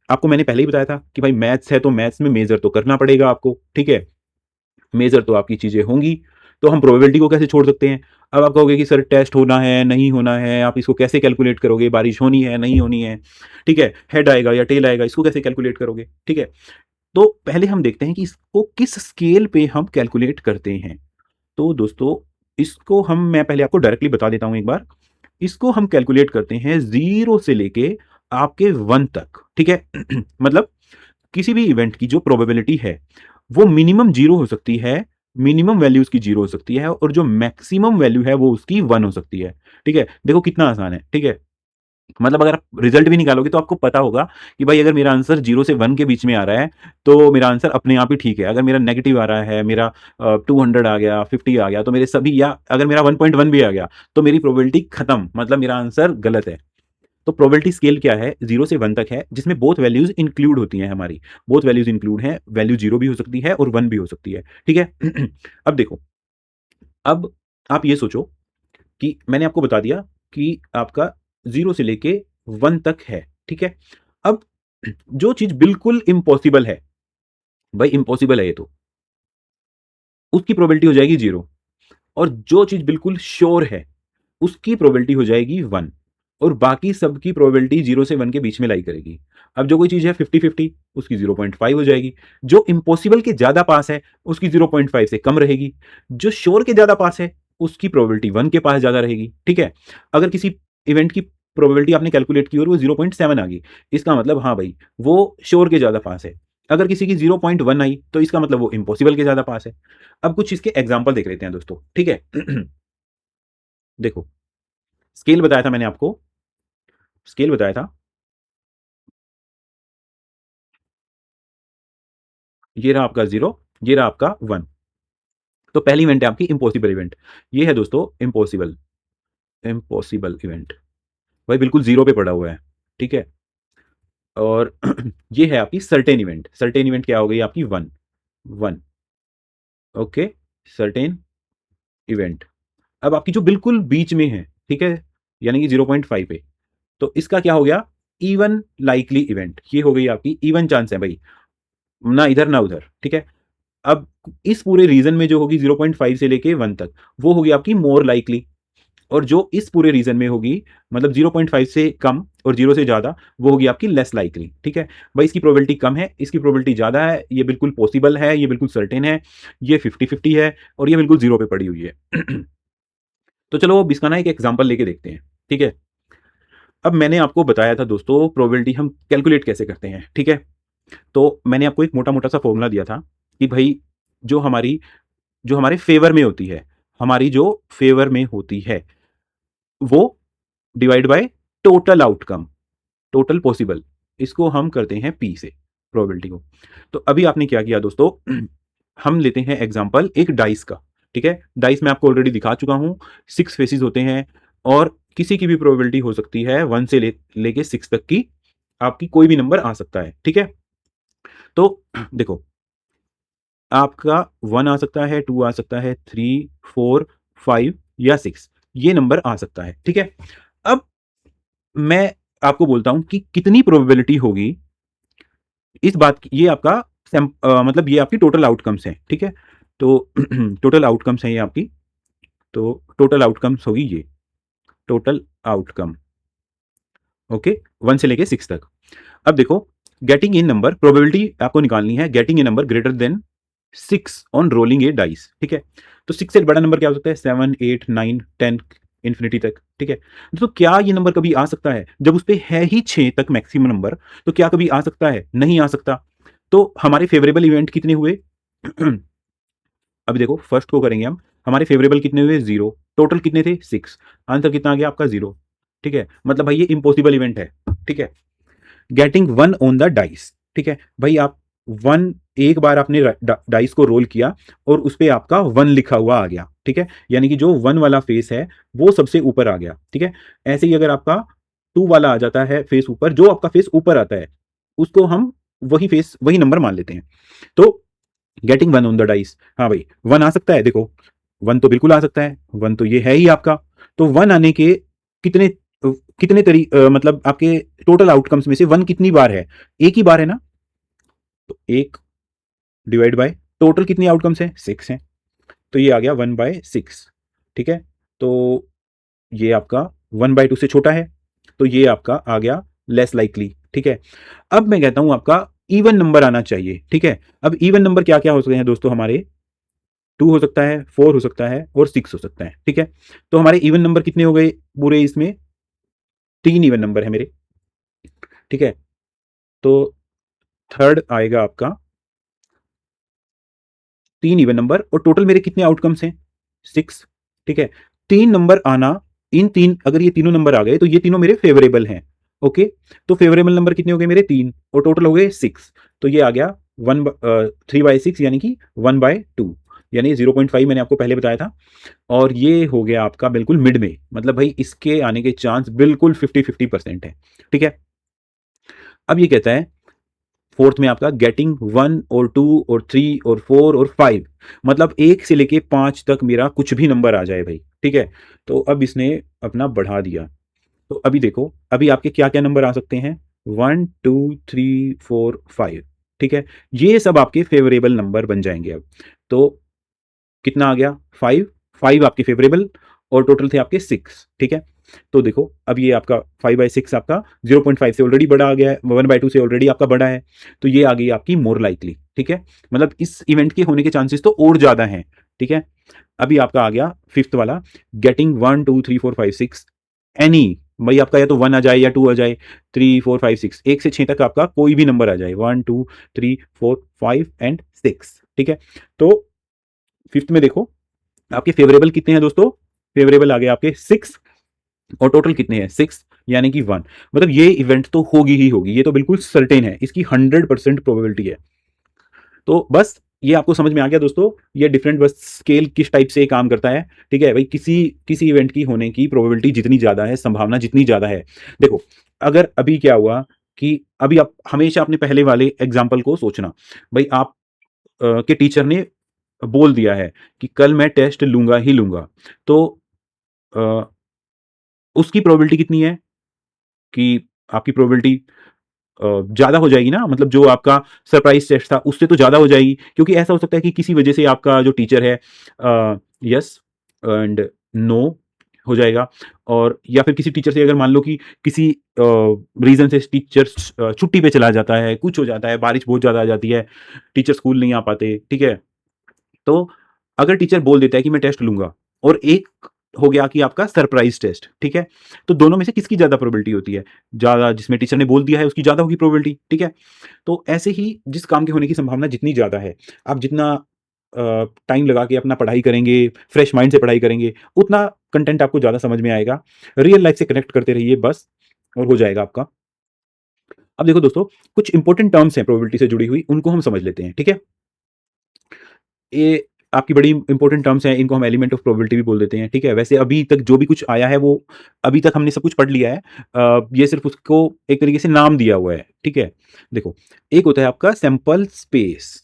आपको मैंने पहले ही बताया था कि भाई मैथ्स है, तो मैथ्स में मेजर तो करना पड़ेगा आपको, ठीक है? मेजर तो आपकी चीज़ें होंगी, तो हम प्रोबेबिलिटी को कैसे छोड़ सकते हैं? अब आप कहोगे कि सर टेस्ट होना है, नहीं होना है, आप इसको कैसे कैलकुलेट करोगे? बारिश होनी है, नहीं होनी है, ठीक है? हेड आएगा या टेल आएगा, इसको कैसे कैलकुलेट करोगे? ठीक है? तो पहले हम देखते हैं कि इसको किस स्केल पे हम कैलकुलेट करते हैं। तो दोस्तों, इसको मैं पहले आपको डायरेक्टली बता देता हूँ एक बार। इसको हम कैलकुलेट करते हैं 0 से लेके आपके 1 तक, ठीक है? मतलब किसी भी इवेंट की जो प्रोबेबिलिटी है, वो मिनिमम 0 हो सकती है, मिनिमम वैल्यू उसकी 0 हो सकती है, और जो मैक्सिमम वैल्यू है वो उसकी 1 हो सकती है, ठीक है? देखो कितना आसान है, ठीक है? मतलब अगर आप रिजल्ट भी निकालोगे तो आपको पता होगा कि भाई अगर मेरा आंसर 0 से 1 के बीच में आ रहा है, तो मेरा आंसर अपने आप ही ठीक है। अगर मेरा नेगेटिव आ रहा है, मेरा 200 आ गया, 50 आ गया, तो मेरे सभी, या अगर मेरा 1.1 भी आ गया, तो मेरी प्रोबेबिलिटी खत्म, मतलब मेरा आंसर गलत है। तो प्रोबेबिलिटी स्केल क्या है? 0 से 1 तक है, जिसमें बोथ वैल्यूज़ इंक्लूड होती हैं हमारी। बोथ वैल्यूज़ इंक्लूड हैं, वैल्यू 0 भी हो सकती है और 1 भी हो सकती है, ठीक है? अब देखो, अब आप ये सोचो कि मैंने आपको बता दिया कि आपका 0 से लेके 1 तक है, ठीक है? अब जो चीज़ बिल्कुल इम्पॉसिबल है, भाई इम्पॉसिबल है ये तो, उसकी प्रोबेबिलिटी हो जाएगी 0, और जो चीज़ बिल्कुल श्योर है, उसकी प्रोबेबिलिटी हो जाएगी 1, और बाकी सबकी प्रोबेबिलिटी 0 से 1 के बीच में लाई करेगी। अब जो कोई चीज़ है 50-50, उसकी 0.5 हो जाएगी। जो इम्पॉसिबल के ज़्यादा पास है, उसकी 0.5 से कम रहेगी। जो श्योर के ज़्यादा पास है, उसकी प्रोबेबिलिटी 1 के पास ज़्यादा रहेगी, ठीक है? अगर किसी इवेंट की प्रोबेबिलिटी आपने कैलकुलेट की और वो 0.7 आ गई, इसका मतलब हाँ भाई, वो श्योर के ज़्यादा पास है। अगर किसी की 0.1 आई, तो इसका मतलब वो इम्पॉसिबल के ज़्यादा पास है। अब कुछ इसके एग्ज़ाम्पल देख लेते हैं दोस्तों, ठीक है? देखो, स्केल बताया था मैंने आपको, स्केल बताया था, ये रहा आपका 0, ये रहा आपका 1। तो पहली इवेंट है आपकी इम्पॉसिबल इवेंट। ये है दोस्तों इम्पॉसिबल, इम्पॉसिबल इवेंट। भाई बिल्कुल 0 पे पड़ा हुआ है, ठीक है? और ये है आपकी सर्टेन इवेंट। सर्टेन इवेंट क्या हो गई आपकी? 1, 1, ओके? Certain event. अब आपकी जो बिल्कुल बीच में है, ठीक है? यानी कि 0.5 पे, तो इसका क्या हो गया? Even likely event. ये हो गई आपकी इवन चांस है भाई, ना इधर ना उधर, ठीक है? अब इस पूरे रीजन में जो होगी 0.5 से लेके 1 तक, वो होगी आपकी मोर लाइकली, और जो इस पूरे रीजन में होगी, मतलब 0.5 से कम और 0 से ज़्यादा, वो होगी आपकी लेस लाइकली, ठीक है? भाई इसकी प्रोबेबिलिटी कम है, इसकी प्रोबेबिलिटी ज़्यादा है, ये बिल्कुल पॉसिबल है, ये बिल्कुल सर्टेन है, ये 50-50 है, और ये बिल्कुल 0 पे पड़ी हुई है। तो चलो अब इसका ना एक एग्जांपल लेके देखते हैं, ठीक है? अब मैंने आपको बताया था दोस्तों प्रोबेबिलिटी हम कैलकुलेट कैसे करते हैं, ठीक है? तो मैंने आपको एक मोटा-मोटा सा फॉर्मूला दिया था कि भई जो हमारी जो हमारे फ़ेवर में होती है, हमारी जो फ़ेवर में होती है, वो divide by total outcome, total possible, इसको हम करते हैं P से, प्रोबेबिलिटी को। तो अभी आपने क्या किया दोस्तों, हम लेते हैं एग्ज़ाम्पल एक डाइस का, ठीक है? डाइस मैं आपको ऑलरेडी दिखा चुका हूँ, 6 फेसेस होते हैं, और किसी की भी प्रोबेबिलिटी हो सकती है 1 से लेके 6 तक की, आपकी कोई भी नंबर आ सकता है, ठीक है? तो देखो, आपका 1 आ सकता है, 2 आ सकता है, 3, 4, 5 या 6, ये नंबर आ सकता है, ठीक है? अब मैं आपको बोलता हूँ कि कितनी प्रोबेबिलिटी होगी इस बात की, ये आपका मतलब ये आपकी टोटल आउटकम्स हैं, ठीक है? तो टोटल आउटकम्स हैं ये आपकी, तो टोटल आउटकम्स होगी ये, टोटल आउटकम, ओके? 1 से लेके 6 तक। अब देखो, गेटिंग इन नंबर, प्रोबेबिलिटी आपको निकालनी है getting a number greater than 6 on rolling A dice, ठीक है? तो 6 से बड़ा नंबर क्या हो सकता है? 7, 8, 9, 10, इन्फिनिटी तक, ठीक है। तो क्या ये नंबर कभी आ सकता है जब उस पे है ही 6 तक मैक्सिमम नंबर, तो क्या कभी आ सकता है? नहीं आ सकता। तो हमारे फेवरेबल इवेंट कितने हुए? अभी देखो फर्स्ट को करेंगे हम, हमारे फेवरेबल कितने हुए? 0। टोटल कितने थे? 6। आंसर कितना आ गया आपका? 0। ठीक है, मतलब भाई ये इम्पॉसिबल इवेंट है। ठीक है, गेटिंग 1 ऑन द डाइस। ठीक है भाई, आप 1 एक बार आपने डाइस को रोल किया और उस पे आपका 1 लिखा हुआ आ गया। ठीक है, यानी कि जो 1 वाला फेस है वो सबसे ऊपर आ गया। ठीक है, ऐसे ही अगर आपका 2 वाला आ जाता है फेस ऊपर, जो आपका फेस ऊपर आता है उसको हम वही फेस वही नंबर मान लेते हैं। तो गेटिंग 1 ऑन द डाइस, हाँ भाई 1 आ सकता है। देखो 1 तो बिल्कुल आ सकता है, 1 तो ये है ही आपका। तो 1 आने के कितने कितने मतलब आपके टोटल आउटकम्स में से 1 कितनी बार है? एक ही बार है ना। तो 1 डिवाइड बाय टोटल कितनी आउटकम्स है? 6 है। तो ये आ गया 1/6। ठीक है, तो ये आपका 1/2 से छोटा है, तो ये आपका आ गया लेस लाइकली। ठीक है, अब मैं कहता हूं आपका इवन नंबर आना चाहिए। ठीक है, अब इवन नंबर क्या क्या हो सकते हैं दोस्तों हमारे? 2 हो सकता है, 4 हो सकता है और 6 हो सकता है। ठीक है, तो हमारे इवन नंबर कितने हो गए पूरे? इसमें 3 इवन नंबर है मेरे। ठीक है, तो थर्ड आएगा आपका 3 इवन नंबर और टोटल मेरे कितने आउटकम्स हैं? 6। ठीक है, 3 नंबर आना, इन 3 अगर ये तीनों नंबर आ गए तो ये तीनों मेरे फेवरेबल हैं। ओके, तो फेवरेबल नंबर कितने हो गए मेरे? 3 और टोटल हो गए 6। तो ये आ गया 3/6 यानी कि 1/2, यानी 0.5 मैंने आपको पहले बताया था। और ये हो गया आपका बिल्कुल मिड में, मतलब भाई इसके आने के चांस बिल्कुल 50-50% है। ठीक है, अब ये कहता है फोर्थ में आपका गेटिंग 1 और 2 और 3 और 4 और 5, मतलब 1 से लेके 5 तक मेरा कुछ भी नंबर आ जाए भाई। ठीक है, तो अब इसने अपना बढ़ा दिया। तो अभी देखो अभी आपके क्या क्या नंबर आ सकते हैं? 1 2 3 4 5। ठीक है, ये सब आपके फेवरेबल नंबर बन जाएंगे अब। तो कितना आ गया? 5। 5 आपके फेवरेबल और टोटल थे आपके 6। ठीक है, तो देखो अब ये आपका 5/6 आपका 0.5 से ऑलरेडी बड़ा आ गया है, 1/2 से ऑलरेडी आपका बड़ा है, तो ये आ गई आपकी मोर लाइकली। ठीक है, मतलब इस इवेंट के होने के चांसेस तो और ज्यादा हैं। ठीक है, अभी आपका आ गया फिफ्थ वाला, गेटिंग 1 2 3 4 5 6 एनी। भाई आपका या तो 1 आ जाए या 2 आ जाए, 3 4 5 6, 1 से 6 तक आपका कोई भी नंबर आ जाए, 1 2 3 4 5 एंड 6। ठीक है, तो फिफ्थ में देखो आपके फेवरेबल कितने हैं दोस्तों? फेवरेबल आ गए आपके 6 और टोटल कितने हैं? 6, यानी कि 1। मतलब ये इवेंट तो होगी ही होगी, ये तो बिल्कुल सर्टेन है, इसकी 100% प्रोबेबिलिटी है। तो बस ये आपको समझ में आ गया दोस्तों, ये डिफरेंट बस स्केल किस टाइप से काम करता है। ठीक है भाई, किसी किसी इवेंट की होने की प्रोबेबिलिटी जितनी ज्यादा है, संभावना जितनी ज्यादा है। देखो अगर अभी क्या हुआ कि अभी आप हमेशा अपने पहले वाले एग्जाम्पल को सोचना। भाई आप के टीचर ने बोल दिया है कि कल मैं टेस्ट लूंगा ही लूंगा, तो अ, उसकी प्रोबेबिलिटी कितनी है कि आपकी प्रोबेबिलिटी ज़्यादा हो जाएगी ना, मतलब जो आपका सरप्राइज टेस्ट था उससे तो ज़्यादा हो जाएगी, क्योंकि ऐसा हो सकता है कि किसी वजह से आपका जो टीचर है यस एंड नो हो जाएगा। और या फिर किसी टीचर से अगर मान लो कि किसी रीज़न से टीचर छुट्टी पे चला जाता है, कुछ हो जाता है, बारिश बहुत ज़्यादा आ जाती है, टीचर स्कूल नहीं आ पाते। ठीक है, तो अगर टीचर बोल देता है कि मैं टेस्ट लूंगा और एक हो गया कि आपका सरप्राइज टेस्ट, ठीक है, तो दोनों में से किसकी ज्यादा प्रोबेबिलिटी होती है? ज्यादा जिसमें टीचर ने बोल दिया है उसकी ज्यादा होगी प्रोबेबिलिटी। ठीक है, तो ऐसे ही जिस काम के होने की संभावना जितनी ज्यादा है, आप जितना टाइम लगा के अपना पढ़ाई करेंगे, फ्रेश माइंड से पढ़ाई करेंगे, उतना कंटेंट आपको ज्यादा समझ में आएगा। रियल लाइफ से कनेक्ट करते रहिए बस, और हो जाएगा आपका। अब देखो दोस्तों, कुछ इंपॉर्टेंट टर्म्स हैं प्रोबेबिलिटी से जुड़ी हुई, उनको हम समझ लेते हैं। ठीक है, ये आपकी बड़ी इंपॉर्टेंट टर्म्स हैं, इनको हम एलिमेंट ऑफ प्रोबेबिलिटी भी बोल देते हैं। ठीक है, वैसे अभी तक जो भी कुछ आया है वो अभी तक हमने सब कुछ पढ़ लिया है। ये सिर्फ उसको एक तरीके से नाम दिया हुआ है। ठीक है, देखो एक होता है आपका सैंपल स्पेस।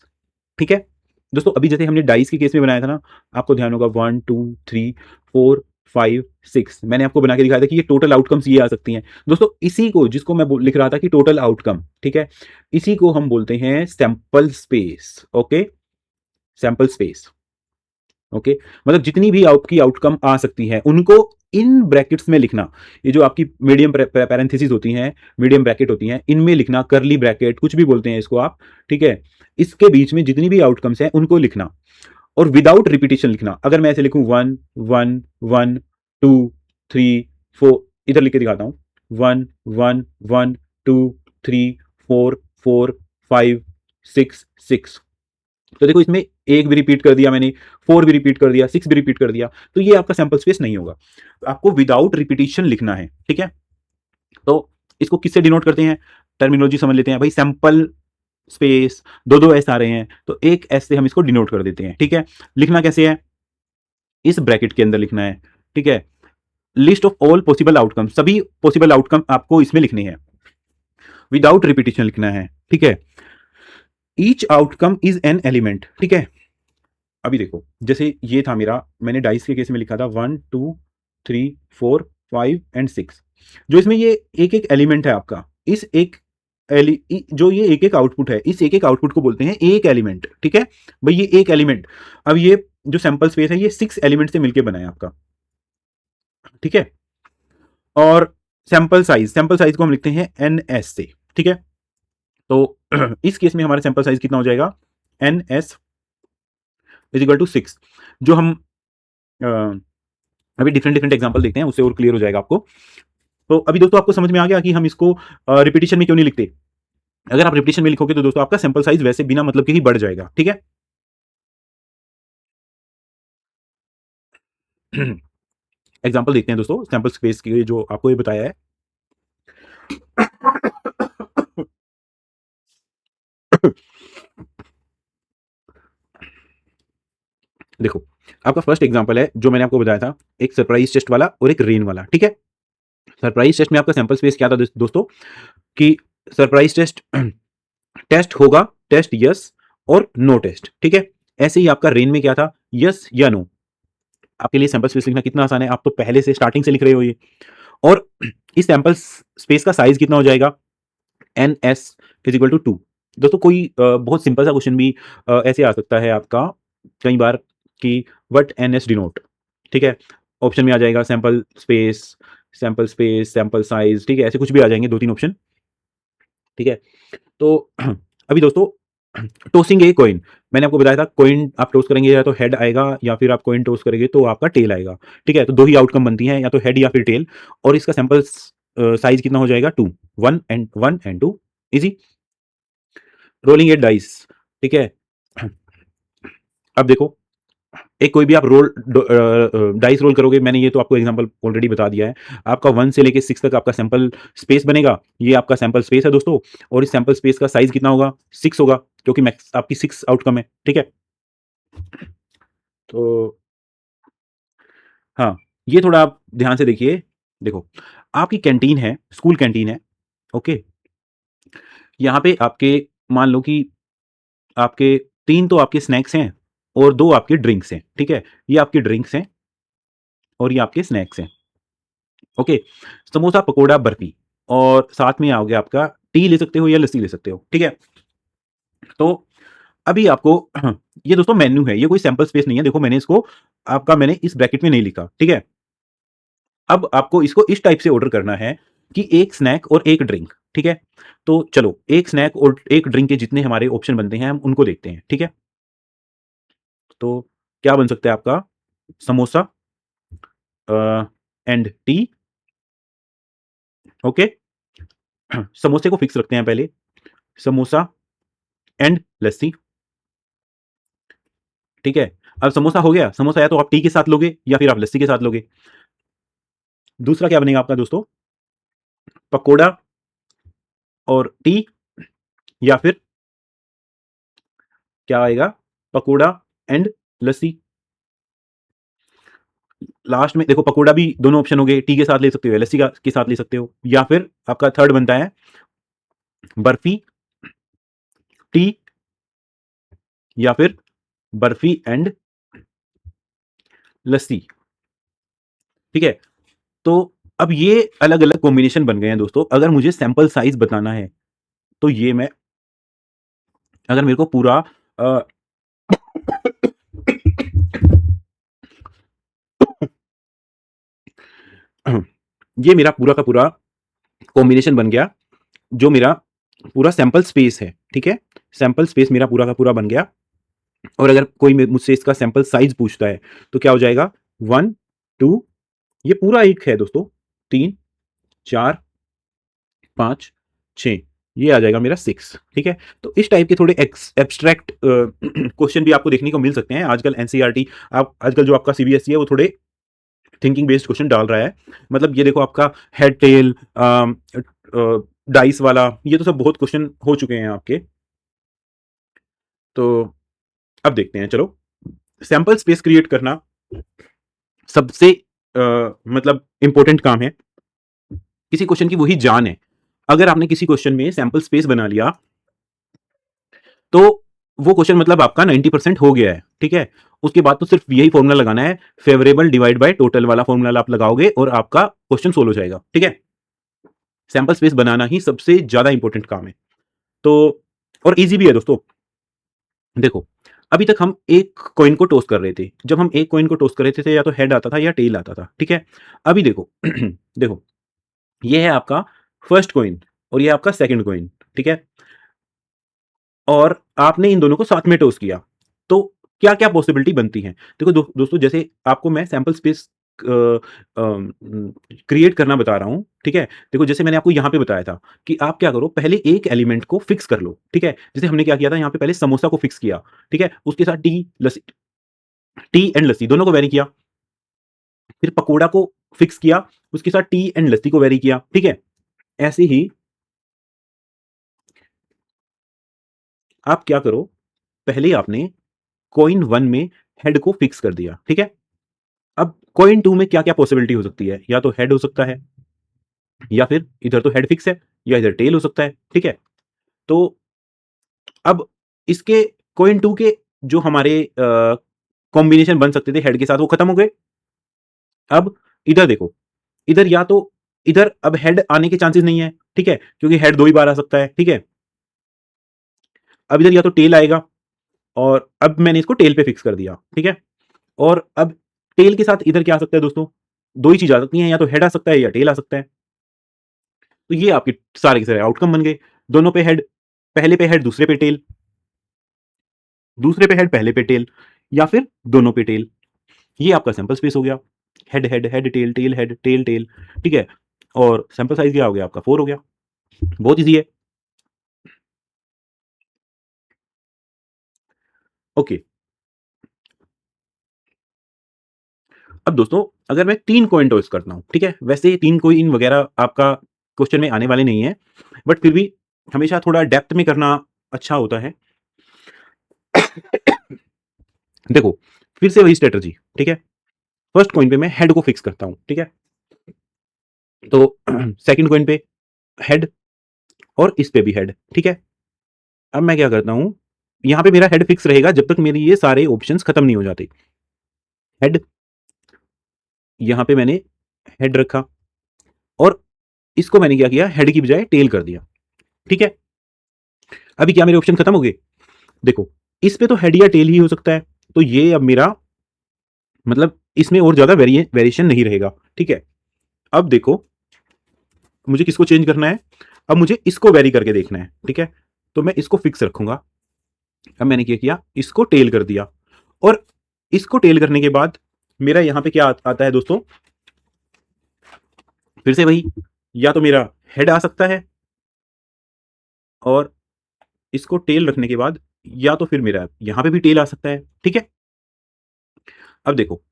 ठीक है दोस्तों, अभी जैसे हमने डाइस के केस में बनाया था ना, आपको ध्यान होगा 1 2 3 4 5 6 मैंने आपको बना के दिखाया था कि ये टोटल आउटकम्स ये आ सकती हैं दोस्तों। इसी को जिसको मैं लिख रहा था कि टोटल आउटकम, ठीक है, इसी को हम बोलते हैं sample space. Okay, sample space. Okay, मतलब जितनी भी आपकी आउटकम आ सकती है उनको इन ब्रैकेट्स में लिखना। ये जो आपकी मीडियम पैरेंथेसिस होती हैं, मीडियम ब्रैकेट होती हैं, इनमें लिखना, करली ब्रैकेट कुछ भी बोलते हैं इसको आप। ठीक है, इसके बीच में जितनी भी आउटकम्स हैं उनको लिखना और विदाउट रिपीटेशन लिखना। अगर मैं ऐसे लिखूं 1 1 1 2 3 4, इधर लिख के दिखाता हूँ, 1 1 1 2 3 4 4 5 6 6। तो देखो इसमें एक भी रिपीट कर दिया मैंने, 4 भी रिपीट कर दिया, 6 भी रिपीट कर दिया, तो ये आपका सैंपल स्पेस नहीं होगा। आपको विदाउट रिपीटिशन लिखना है, ठीक है। तो इसको किससे डिनोट करते हैं, टर्मिनोलॉजी समझ लेते हैं भाई। सैंपल स्पेस, दो दो एस आ रहे हैं तो एक एस से हम इसको डिनोट कर देते हैं, ठीक है। लिखना कैसे है, इस ब्रैकेट के अंदर लिखना है, ठीक है। List of all possible outcome, सभी पॉसिबल आउटकम आपको इसमें लिखने हैं, विदाउट रिपीटिशन लिखना है, ठीक है। Each outcome is an element, ठीक है। अभी देखो जैसे ये था मेरा, मैंने डाइस के केस में लिखा था 1 2 3 4 5 एंड 6, जो इसमें ये एक एक एलिमेंट है आपका, इस एक जो ये एक एक आउटपुट है, इस एक एक आउटपुट को बोलते हैं एक एलिमेंट, ठीक है भाई, ये एक एलिमेंट। अब ये जो सैंपल स्पेस है ये 6 एलिमेंट से मिलकर बना है आपका, ठीक है। और सैंपल साइज को हम लिखते हैं एन एस से, ठीक है। तो इस केस में हमारा सैंपल साइज कितना हो जाएगा, N S is equal to 6। जो हम अ, अभी डिफरेंट डिफरेंट एग्जांपल देखते हैं, उससे और क्लियर हो जाएगा आपको। तो अभी दोस्तों आपको समझ में आ गया कि हम इसको रिपीटिशन में क्यों नहीं लिखते। अगर आप रिपीटिशन में लिखोगे तो दोस्तों आपका सैंपल साइज वैसे बिना मतलब के ही बढ़ जाएगा, ठीक है। एग्जांपल देखते हैं दोस्तों सैंपल स्पेस की, जो आपको ये बताया है। देखो आपका फर्स्ट एग्जांपल है जो मैंने आपको बताया था, एक सरप्राइज टेस्ट वाला और एक रेन वाला, ठीक है। सरप्राइज टेस्ट में आपका सैंपल स्पेस क्या था दोस्तों, कि सरप्राइज टेस्ट टेस्ट होगा, टेस्ट यस और नो टेस्ट, ठीक है। ऐसे ही आपका रेन में क्या था, यस या नो। आपके लिए सैंपल स्पेस लिखना कितना आसान है, आप तो पहले से स्टार्टिंग से लिख रहे हो ये। और इस सैंपल स्पेस का साइज कितना हो जाएगा, N S is equal to 2। दोस्तों कोई बहुत सिंपल सा क्वेश्चन भी ऐसे आ सकता है आपका कई बार, कि व्हाट एन एस डिनोट, ठीक है। ऑप्शन में आ जाएगा सैंपल स्पेस, सैंपल साइज, ठीक है, ऐसे कुछ भी आ जाएंगे 2-3 ऑप्शन, ठीक है। तो अभी दोस्तों टॉसिंग ए कॉइन, मैंने आपको बताया था कॉइन आप टॉस करेंगे या तो हेड आएगा, या फिर आप कॉइन टॉस करेंगे तो आपका टेल आएगा, ठीक है। तो दो ही आउटकम बनती हैं, या तो हेड या फिर टेल। और इसका सैंपल साइज कितना हो जाएगा, 2, 1 and 2, easy. Rolling A dice, ठीक है। अब देखो एक कोई भी आप डाइस रोल करोगे, मैंने ये तो आपको एग्जांपल ऑलरेडी बता दिया है। आपका 1 से लेके 6 तक आपका सैंपल स्पेस बनेगा, ये आपका सैंपल स्पेस है दोस्तों। और इस सैंपल स्पेस का साइज कितना होगा, 6 होगा, क्योंकि मैक्स आपकी 6 आउटकम है, ठीक है। तो हाँ, ये थोड़ा आप ध्यान से देखिए। देखो आपकी कैंटीन है, स्कूल कैंटीन है, ओके। यहाँ पे आपके मान लो कि आपके 3 तो आपके स्नैक्स हैं और 2 आपके ड्रिंक्स हैं, ठीक है। ये आपके ड्रिंक्स हैं और ये आपके स्नैक्स हैं, ओके। समोसा, पकोड़ा, बर्फी, और साथ में आओगे आपका टी ले सकते हो या लस्सी ले सकते हो, ठीक है। तो अभी आपको ये दोस्तों मेन्यू है, ये कोई सैंपल स्पेस नहीं है। देखो मैंने इसको मैंने इस ब्रैकेट में नहीं लिखा, ठीक है। अब आपको इसको इस टाइप से ऑर्डर करना है कि एक स्नैक और एक ड्रिंक, ठीक है। तो चलो एक स्नैक और एक ड्रिंक के जितने हमारे ऑप्शन बनते हैं हम उनको देखते हैं, ठीक है। तो क्या बन सकता है आपका, समोसा एंड टी, ओके। समोसे को फिक्स रखते हैं पहले, समोसा एंड लस्सी, ठीक है। अब समोसा हो गया, समोसा या तो आप टी के साथ लोगे या फिर आप लस्सी के साथ लोगे। दूसरा क्या बनेगा आपका दोस्तों, पकोड़ा और टी, या फिर क्या आएगा, पकोड़ा एंड लस्सी। लास्ट में देखो पकोड़ा भी दोनों ऑप्शन हो गए, टी के साथ ले सकते हो, लस्सी के साथ ले सकते हो, या फिर आपका थर्ड बनता है बर्फी, टी, या फिर बर्फी एंड लस्सी, ठीक है। तो अब ये अलग अलग कॉम्बिनेशन बन गए हैं दोस्तों। अगर मुझे सैंपल साइज बताना है तो ये मैं, अगर मेरे को पूरा अ, ये मेरा पूरा का पूरा कॉम्बिनेशन बन गया, जो मेरा पूरा सैंपल स्पेस है, ठीक है। सैंपल स्पेस मेरा पूरा का पूरा बन गया। और अगर कोई मुझसे इसका सैंपल साइज पूछता है तो क्या हो जाएगा, 1 2 ये पूरा एक है दोस्तों, 3, 4, 5, 6, ये आ जाएगा मेरा 6, ठीक है? तो इस टाइप के थोड़े एब्स्ट्रैक्ट क्वेश्चन भी आपको देखने को मिल सकते हैं। आजकल एनसीईआरटी, आप आजकल जो आपका सीबीएसई है वो थोड़े थिंकिंग बेस्ड क्वेश्चन डाल रहा है। मतलब ये देखो आपका हेड टेल, डाइस वाला, ये तो सब बहुत क्वेश्चन हो चुके हैं आपके। तो अब देखते हैं, चलो। सैंपल स्पेस क्रिएट करना सबसे मतलब इंपॉर्टेंट काम है। किसी क्वेश्चन की वही जान है। अगर आपने किसी क्वेश्चन में सैंपल स्पेस बना लिया, तो वो क्वेश्चन मतलब आपका 90% हो गया है, ठीक है? उसके बाद तो सिर्फ यही फॉर्मूला लगाना है, फेवरेबल डिवाइड बाय टोटल वाला फॉर्मूला आप लगाओगे और आपका क्वेश्चन सोल्व हो जाएगा, ठीक है? सैंपल स्पेस बनाना ही सबसे ज्यादा इंपॉर्टेंट काम है। तो और इजी भी है दोस्तों। देखो, अभी तक हम एक कॉइन को टॉस कर रहे थे। जब हम एक कॉइन को टॉस कर रहे थे, या तो हेड आता था या टेल आता था, ठीक है? अभी देखो देखो, ये है आपका फर्स्ट कॉइन और ये आपका सेकंड कॉइन, ठीक है? और आपने इन दोनों को साथ में टॉस किया, तो क्या-क्या पॉसिबिलिटी बनती हैं? देखो दोस्तों, जैसे आपको मैं सैंपल स्पेस क्रिएट करना बता रहा हूँ, ठीक है? देखो, जैसे मैंने आपको यहाँ पे बताया था कि आप क्या करो, पहले एक एलिमेंट को फिक्स कर लो, ठीक है? जैसे हमने क्या किया था, यहाँ पे पहले समोसा को फिक्स किया, ठीक है? उसके साथ टी एंड लस्सी दोनों को वेरी किया। फिर पकोड़ा को फिक्स किया, उसके साथ टी एंड लस्सी को वेरी किया, ठीक है? ऐसे ही आप क्या करो, पहले आपने कॉइन 1 में हेड को फिक्स कर दिया, ठीक है? अब कॉइन 2 में क्या-क्या पॉसिबिलिटी हो सकती है? या तो हेड हो सकता है, या फिर इधर तो हेड फिक्स है, या इधर टेल हो सकता है, ठीक है? तो अब इसके कॉइन 2 के जो हमारे कॉम्बिनेशन बन सकते थे हेड के साथ, वो खत्म हो गए। अब इधर देखो, इधर या तो इधर अब हेड आने के चांसेस नहीं है, ठीक है? क्योंकि हेड 2 ही बार आ सकता है, ठीक है? अब इधर या तो टेल आएगा, और अब मैंने इसको टेल पे फिक्स कर दिया, ठीक है? और अब टेल के साथ इधर क्या आ सकता है दोस्तों? 2 ही चीज़ आ सकती हैं, या तो हेड आ सकता है या टेल आ सकता है। तो ये आपके सारे के सारे आउटकम बन गए। दोनों पे हेड, पहले पे हेड दूसरे पे टेल, दूसरे पे हेड पहले पे टेल, या फिर दोनों पे टेल। ये आपका सैंपल स्पेस हो गया। Head head head tail tail head tail tail, ठीक है? और सैंपल साइज क्या हो गया आपका? 4 हो गया। बहुत ईज़ी है। ओके। अब दोस्तों, अगर मैं 3 कॉइन टॉस करता हूँ, ठीक है? वैसे 3 कॉइन वगैरह आपका क्वेश्चन में आने वाले नहीं है, बट फिर भी हमेशा थोड़ा डेप्थ में करना अच्छा होता है। देखो, फिर से वही स्ट्रैटेजी, ठीक है? फर्स्ट कॉइन पे मैं हेड को फिक्स करता हूँ, ठीक है? तो सेकंड कॉइन पे हेड, और इस पे भी हेड, ठीक है? अब मैं क्या करता हूँ, यहाँ पे मेरा हेड फिक्स रहेगा जब तक मेरे ये सारे ऑप्शंस खत्म नहीं हो जाते। हेड, यहाँ पे मैंने हेड रखा, और इसको मैंने क्या किया, हेड की बजाय टेल कर दिया, ठीक है? अभी क्या मेरे ऑप्शन खत्म हो गए? देखो, इस पे तो हेड या टेल ही हो सकता है, तो ये अब मेरा मतलब इसमें और ज्यादा वेरिएशन नहीं रहेगा, ठीक है? अब देखो, मुझे किसको चेंज करना है? अब मुझे इसको वेरी करके देखना है, ठीक है? तो मैं इसको फिक्स रखूंगा। अब मैंने क्या किया, इसको टेल कर दिया, और इसको टेल करने के बाद मेरा यहां पे क्या आता है दोस्तों? फिर से वही, या तो मेरा हेड आ सकता है, और इसको टेल रखने के बाद या तो फिर मेरा यहां पे भी टेल आ सकता है, ठीक है? अब देखो,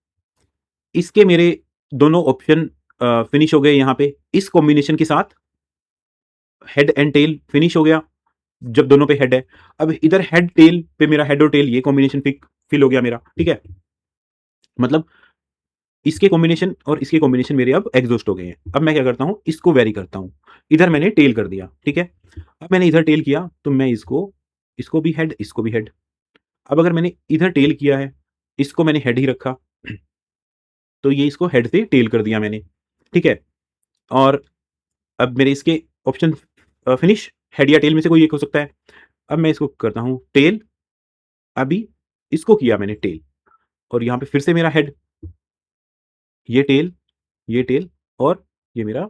इसके मेरे दोनों ऑप्शन फिनिश हो गए। यहां पे इस कॉम्बिनेशन के साथ हेड एंड टेल फिनिश हो गया, जब दोनों पे हेड है। अब इधर हेड टेल पे मेरा हेड और टेल ये कॉम्बिनेशन फिल हो गया मेरा, ठीक है? मतलब इसके कॉम्बिनेशन और इसके कॉम्बिनेशन मेरे अब एग्जॉस्ट हो गए हैं। अब मैं क्या करता हूं, इसको वेरी करता हूं। इधर मैंने टेल कर दिया, ठीक है? अब मैंने इधर टेल किया, तो मैं इसको, इसको भी हेड, इसको भी हेड। अब अगर मैंने इधर टेल किया है, इसको मैंने हेड ही रखा, तो ये इसको हेड से टेल कर दिया मैंने, ठीक है? और अब मेरे इसके ऑप्शन फिनिश, हेड या टेल में से कोई एक हो सकता है। अब मैं इसको करता हूं टेल, अभी इसको किया मैंने टेल, और यहां पे फिर से मेरा हेड, ये टेल, ये टेल, और ये मेरा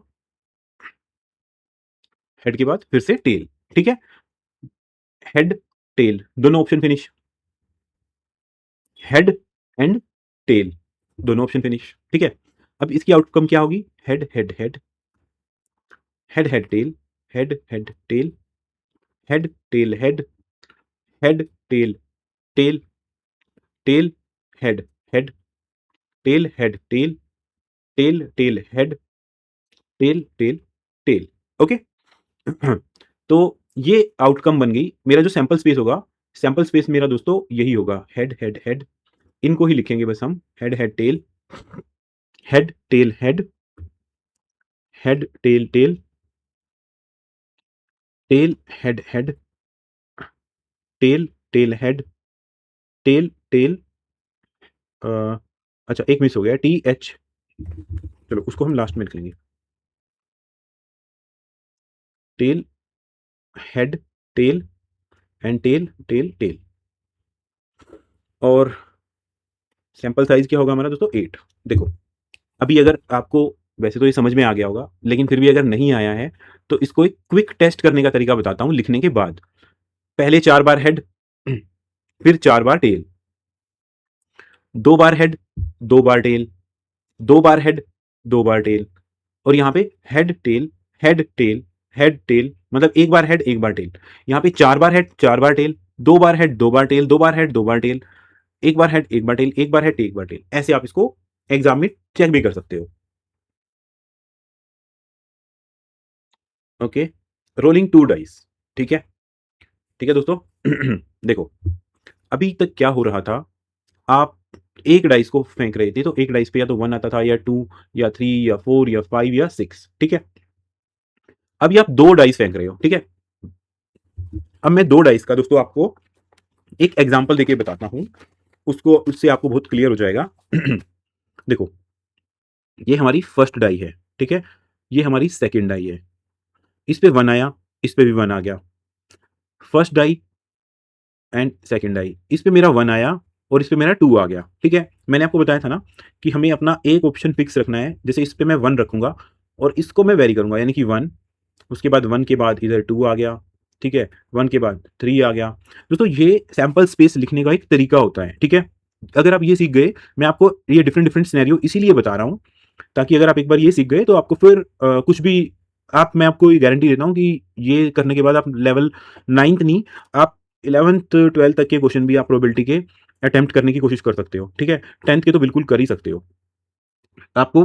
हेड के बाद फिर से टेल, ठीक है? हेड, टेल, दोनों option finish. Head and tail, दोनों ऑप्शन फिनिश, ठीक है? अब इसकी आउटकम क्या होगी? Head head head, head head tail, head head tail, head tail head, head tail tail, tail head head, tail head tail, tail tail head, tail tail tail. Okay. तो ये outcome बन गई। मेरा जो सैंपल स्पेस होगा, sample space मेरा दोस्तों यही होगा, हेड हेड हेड। इनको ही लिखेंगे बस हम, head head tail, head tail head, head tail tail, tail head head, tail tail head, tail tail अच्छा एक मिस हो गया, टी एच, चलो उसको हम लास्ट में लिख लेंगे, tail head tail and tail tail tail. और सैंपल साइज क्या होगा हमारा दोस्तों? 8। देखो, अभी अगर आपको, वैसे तो ये समझ में आ गया होगा, लेकिन फिर भी अगर नहीं आया है तो इसको एक क्विक टेस्ट करने का तरीका बताता हूं लिखने के बाद। पहले 4 बार हेड, फिर 4 बार टेल, 2 बार हेड, 2 बार टेल, 2 बार हेड, 2 बार टेल, और यहाँ पे head tail, head tail, head tell, मतलब एक बार हेड एक बार टेल। यहाँ पे 4 बार हेड 4 बार टेल, 2 बार हेड 2 बार टेल, 2 बार हेड 2 बार टेल, एक बार हेड एक बार टेल, एक बार हेड एक बार टेल। ऐसे आप इसको एग्जाम में चेक भी कर सकते हो। Okay, rolling 2 dice. ठीक है, ठीक है दोस्तों। देखो, अभी तक क्या हो रहा था, आप एक डाइस को फेंक रहे थे तो एक डाइस पे या तो 1 आता था, या 2, या 3, या 4, या 5, या 6। ठीक है, अभी आप 2 डाइस फेंक रहे हो। ठीक है, अब मैं 2 डाइस का दोस्तों आपको एक एग्जांपल देके बताता हूं, उसको, उससे आपको बहुत क्लियर हो जाएगा। देखो, ये हमारी फर्स्ट डाई है। ठीक है, ये हमारी सेकंड डाई है। इस पे 1 आया, इस पे भी 1 आ गया। First die and second die, इस पे मेरा 1 आया और इस पे मेरा 2 आ गया। ठीक है, मैंने आपको बताया था ना कि हमें अपना एक ऑप्शन फिक्स रखना है। जैसे इस पे मैं 1 रखूंगा और इसको मैं वेरी करूंगा, यानी कि 1, उसके बाद 1 के बाद इधर 2 आ गया। ठीक है, 1 के बाद 3 आ गया। दोस्तों, ये सैंपल स्पेस लिखने का एक तरीका होता है। ठीक है, अगर आप ये सीख गए, मैं आपको ये डिफरेंट डिफरेंट सिनेरियो इसीलिए बता रहा हूँ, ताकि अगर आप एक बार ये सीख गए तो आपको फिर कुछ भी, आप, मैं आपको ये गारंटी देता हूँ कि ये करने के बाद आप लेवल 9th नहीं, आप 11th 12th तक के क्वेश्चन भी आप प्रोबेबिलिटी के अटेम्प्ट करने की कोशिश कर सकते हो। ठीक है, 10th के तो बिल्कुल कर ही सकते हो। आपको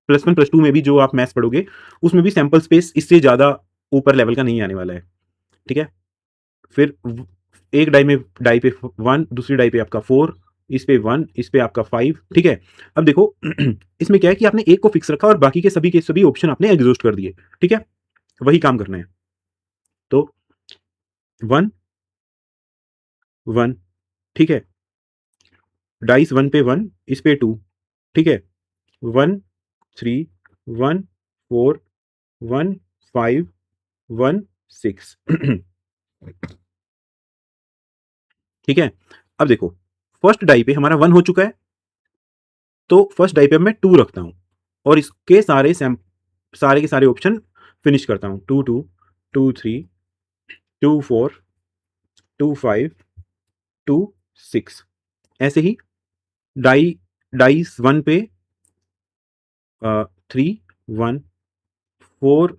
+1 +2 में भी जो आप मैथ्स पढ़ोगे, उसमें भी सैंपल स्पेस इससे ज़्यादा ऊपर लेवल का नहीं आने वाला है। ठीक है, फिर एक डाई में, डाई पे 1, दूसरी डाई पे आपका 4, इस पे 1, इस पे आपका 5। ठीक है, अब देखो, इसमें क्या है कि आपने एक को फिक्स रखा और बाकी के सभी ऑप्शन आपने एग्जॉस्ट कर दिए। ठीक है, वही काम करना है। तो 1 1, ठीक है, डाइस 1 पे 1, इस पे 2। ठीक है, 1 3, 1 4, 1 5, 1 6। ठीक है, अब देखो, फर्स्ट डाई पे हमारा 1 हो चुका है, तो फर्स्ट डाई पे मैं 2 रखता हूं और इसके सारे के सारे ऑप्शन फिनिश करता हूं। 2 2, 2 3, 2 4, 2 5, 2 6। ऐसे ही डाई डाइस 1 पे 3 1 4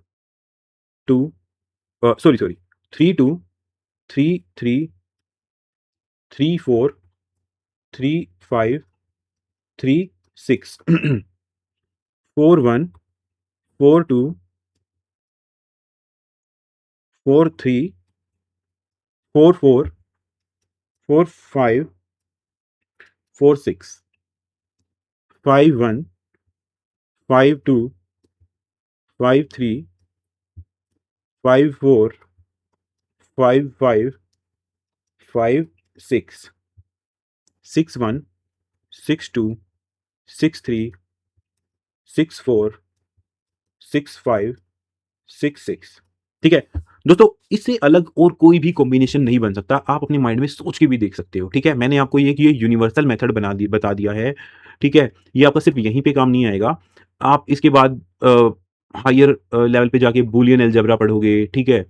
2, सॉरी सॉरी, 3 2, 3 3, 3 4, 3 5, 3 6, 4 1, 4 2, 4 3, 4 4, 4 5, 4 6, 5 1, 5 2, 5 3, 5 4, 5 5, 5 6, 6 1, 6 2, 6 3, 6 4, 6 5, 6 6। ठीक है दोस्तों, इससे अलग और कोई भी कॉम्बिनेशन नहीं बन सकता। आप अपने माइंड में सोच के भी देख सकते हो। ठीक है, मैंने आपको ये यूनिवर्सल मेथड बता दिया है। ठीक है, ये आपका सिर्फ यहीं पे काम नहीं आएगा। आप इसके बाद हायर लेवल पे जाके बूलियन अलजेब्रा पढ़ोगे। ठीक है,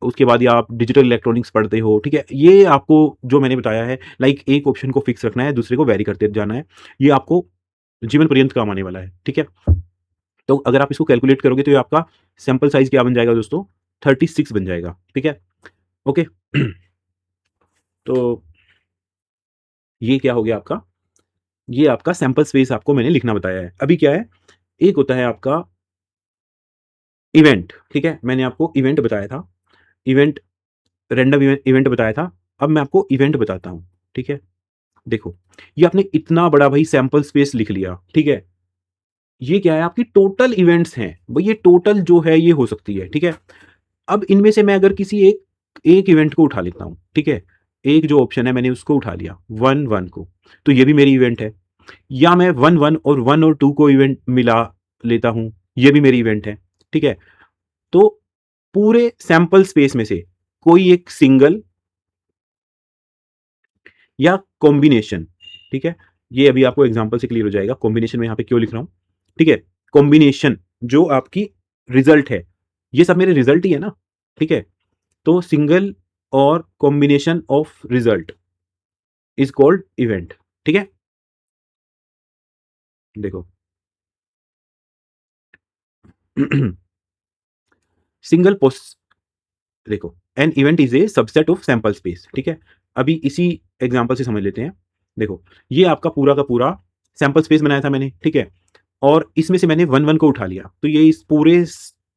उसके बाद या आप डिजिटल इलेक्ट्रॉनिक्स पढ़ते हो। ठीक है, ये आपको जो मैंने बताया है, लाइक एक ऑप्शन को फिक्स रखना है, दूसरे को वेरी करते जाना है, ये आपको जीवन पर्यंत काम आने वाला है, ठीक है? तो अगर आप इसको कैलकुलेट करोगे तो ये आपका सैंपल साइज़ क्या बन जाएगा दोस्तों? 36 बन जाएगा, ठीक है? ओके। तो ये क्या हो गया आपका? ये आपका सैंपल स्पेस आपको मैंने लिखना बताया है। अभी क्या है, एक होता है आपका इवेंट, ठीक है? मैंने आपको इवेंट बताया था। इवेंट रैंडम इवेंट बताया था। अब मैं आपको इवेंट बताता हूँ, ठीक है? देखो, ये आपने इतना बड़ा भाई सैंपल स्पेस लिख लिया, ठीक है? ये क्या है, आपकी टोटल इवेंट्स हैं। भई ये टोटल जो है ये हो सकती है, ठीक है? अब इनमें से मैं अगर किसी एक एक इवेंट को उठा लेता हूँ, ठीक है? एक जो ऑप्शन है मैंने उसको उठा लिया, 1-1 को, तो ये भी मेरी इवेंट है। या मैं 1-1 और 1 और 2 को इवेंट मिला लेता हूँ, ये भी मेरी इवेंट है, ठीक है? तो पूरे सैंपल स्पेस में से कोई एक सिंगल या कॉम्बिनेशन, ठीक है? ये अभी आपको एग्ज़ाम्पल से क्लियर हो जाएगा, कॉम्बिनेशन मैं यहाँ पे क्यों लिख रहा हूँ, ठीक है? कॉम्बिनेशन जो आपकी रिज़ल्ट है, ये सब मेरे रिज़ल्ट ही है ना, ठीक है? तो सिंगल और combination of result is called event, ठीक है? देखो सिंगल पोस देखो an event is a subset of sample space, ठीक है? अभी इसी एग्ज़ाम्पल से समझ लेते हैं। देखो, ये आपका पूरा का पूरा सैंपल स्पेस बनाया था मैंने, ठीक है? और इसमें से मैंने 1-1 को उठा लिया, तो ये इस पूरे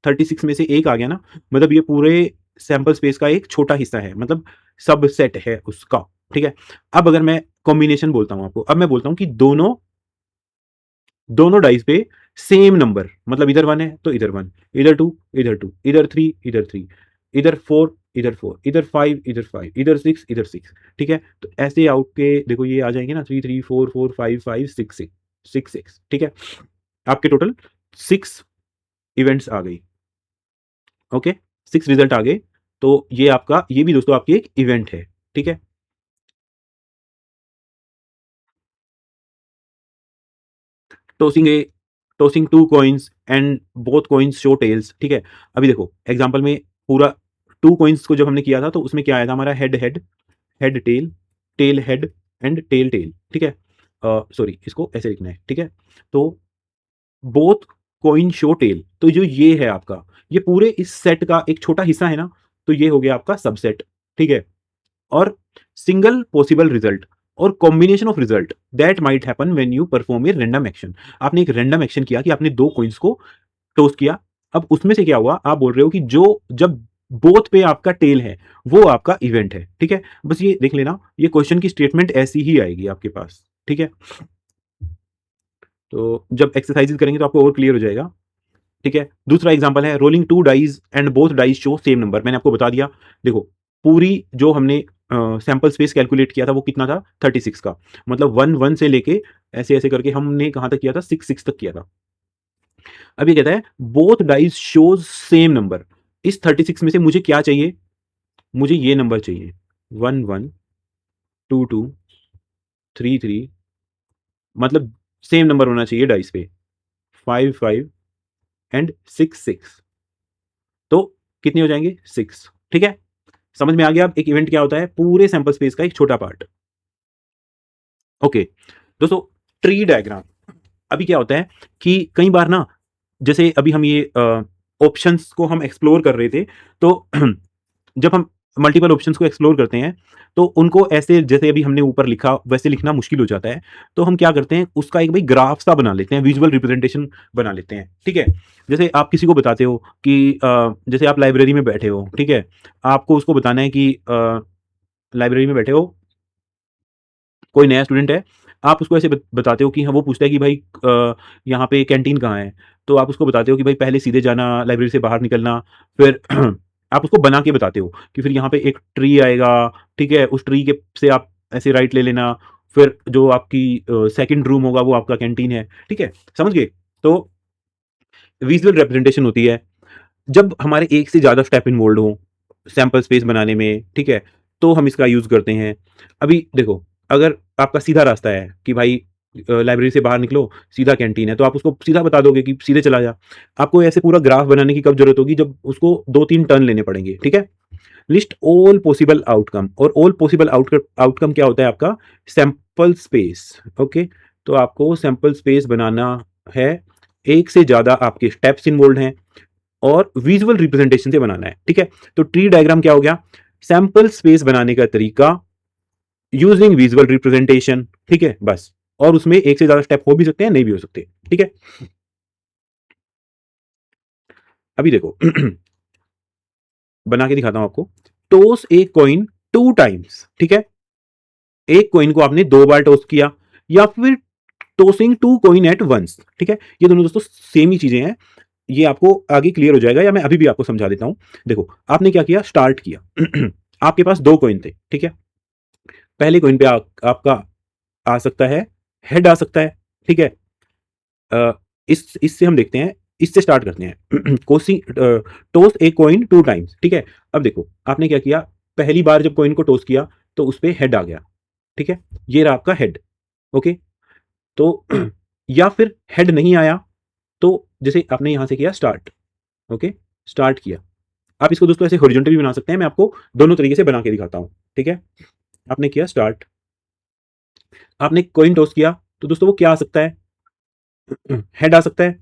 36 में से एक आ गया ना, मतलब ये पूरे सैंपल स्पेस का एक छोटा हिस्सा है, मतलब सबसेट है उसका, ठीक है? अब अगर मैं कॉम्बिनेशन बोलता हूँ आपको, अब मैं बोलता हूँ कि दोनों दोनों डाइस पे सेम नंबर, मतलब इधर 1 है तो इधर 1, इधर 2, इधर 2, इधर 3, इधर 3, इधर 4, इधर 4, इधर 5, इधर 5, इधर 6, इधर 6, ठीक है? तो ऐसे आउट के देखो ये आ जाएंगे ना, 3 3 4 4 5 5 6 6 6 6, ठीक है? आपके टोटल 6 इवेंट्स आ गई, ओके? 6 रिजल्ट आ गए, तो ये आपका ये भी दोस्तों आपकी एक इवेंट है, ठीक है? Tossing a tossing 2 coins and both coins show tails, ठीक है? अभी देखो एग्ज़ाम्पल में पूरा 2 कॉइन्स को जब हमने किया था तो उसमें क्या आया था हमारा head head, head tail, tail head and tail tail, ठीक है? सॉरी इसको ऐसे लिखना है, ठीक है? तो बोथ कॉइन शो टेल, तो जो ये है आपका, ये पूरे इस सेट का एक छोटा हिस्सा है ना, तो ये हो गया आपका सबसेट, ठीक है? और सिंगल पॉसिबल रिजल्ट और combination of result that might happen when you perform a random action. आपने एक रैंडम एक्शन किया कि आपने 2 कॉइन्स को टॉस किया। अब उसमें से क्या हुआ? आप बोल रहे हो कि जो जब बोथ पे आपका टेल है, वो आपका इवेंट है, ठीक है? बस ये देख लेना, ये क्वेश्चन की स्टेटमेंट ऐसी ही आएगी आपके पास, ठीक है? तो जब एक्सरसाइज़ेज़ करेंगे तो आपको और क्लियर हो जाएगा, ठीक है? दूसरा एग्ज़ाम्पल है rolling 2 dice and both dice show same number. मैंने आपको बता दिया, देखो पूरी जो हमने सैंपल स्पेस कैलकुलेट किया था वो कितना था? 36 का। मतलब 1-1 से लेके ऐसे-ऐसे करके हमने कहाँ तक किया था? 6-6 तक किया था। अब ये कहता है both dice shows same number. इस 36 में से मुझे क्या चाहिए? मुझे ये नंबर चाहिए 1-1, 2-2, 3-3, मतलब सेम नंबर होना चाहिए डाइस पे 5-5 एंड 6-6। तो कितने हो जाएँगे? 6, ठीक है? समझ में आ गया अब एक इवेंट क्या होता है? पूरे सैंपल स्पेस का एक छोटा पार्ट। ओके, दोस्तों ट्री डायग्राम। अभी क्या होता है कि कई बार ना, जैसे अभी हम ये ऑप्शंस को हम एक्सप्लोर कर रहे थे, तो जब हम मल्टीपल ऑप्शंस को एक्सप्लोर करते हैं, तो उनको ऐसे जैसे अभी हमने ऊपर लिखा वैसे लिखना मुश्किल हो जाता है। तो हम क्या करते हैं, उसका एक भाई ग्राफ सा बना लेते हैं, विजुअल रिप्रेजेंटेशन बना लेते हैं, ठीक है? जैसे आप किसी को बताते हो कि जैसे आप लाइब्रेरी में बैठे हो, ठीक है? आपको उसको बताना है कि लाइब्रेरी में बैठे हो, कोई नया स्टूडेंट है, आप उसको ऐसे बताते हो कि हाँ, वो पूछता है कि भाई यहाँ पे कैंटीन कहाँ है? तो आप उसको बताते हो कि भाई पहले सीधे जाना, लाइब्रेरी से बाहर निकलना, फिर आप उसको बना के बताते हो कि फिर यहाँ पे एक ट्री आएगा, ठीक है? उस ट्री के से आप ऐसे राइट ले लेना, फिर जो आपकी सेकंड रूम होगा वो आपका कैंटीन है, ठीक है? समझ गए? तो विजुअल रिप्रेजेंटेशन होती है जब हमारे एक से ज़्यादा स्टेप इन्वॉल्वड हों, सैंपल स्पेस बनाने में, ठीक है? तो हम इसका यूज़ करते हैं। अभी देखो, अगर आपका सीधा रास्ता है कि भाई लाइब्रेरी से बाहर निकलो, सीधा कैंटीन है, तो आप उसको सीधा बता दोगे कि सीधे चला जा। आपको ऐसे पूरा ग्राफ बनाने की कब ज़रूरत होगी? जब उसको 2-3 टर्न लेने पड़ेंगे, ठीक है? लिस्ट ऑल पॉसिबल आउटकम, और ऑल पॉसिबल आउटकम क्या होता है आपका? Sample space, okay? तो आपको सैंपल स्पेस बनाना है, एक से ज़्यादा आपके स्टेप्स इन्वॉल्व हैं और विजुअल रिप्रेजेंटेशन से बनाना है, ठीक है। तो ट्री डायग्राम क्या हो गया? सैंपल स्पेस बनाने का तरीका यूजिंग विजुअल रिप्रेजेंटेशन, ठीक है, बस। और उसमें एक से ज़्यादा स्टेप हो भी सकते हैं, नहीं भी हो सकते, ठीक है। अभी देखो बना के दिखाता हूं आपको। टॉस ए कॉइन 2 टाइम्स, ठीक है। एक कॉइन को आपने 2 बार टॉस किया, या फिर टॉसिंग 2 कॉइन एट वंस, ठीक है। ये दोनों दोस्तों सेम ही चीजें हैं, ये आपको आगे क्लियर हो जाएगा, या मैं अभी भी आपको समझा देता हूं। देखो, आपने क्या किया, स्टार्ट किया आपके पास 2 कॉइन थे, ठीक है। पहले कॉइन पे आपका आ सकता है हेड, आ सकता है, ठीक है। इससे हम देखते हैं, इससे स्टार्ट करते हैं Kosi toss a coin 2 times, ठीक है। अब देखो आपने क्या किया, पहली बार जब कॉइन को टॉस किया तो उस पर हेड आ गया, ठीक है। ये रहा आपका हेड, ओके। तो या फिर हेड नहीं आया, तो जैसे आपने यहां से किया स्टार्ट, ओके, स्टार्ट किया। आप इसको दोस्तों ऐसे हॉरिजॉन्टल भी बना सकते हैं, मैं आपको दोनों तरीके से बना के दिखाता हूं, ठीक है। आपने किया स्टार्ट, आपने कॉइन टॉस किया, तो दोस्तों वो क्या आ सकता है, हेड आ सकता है,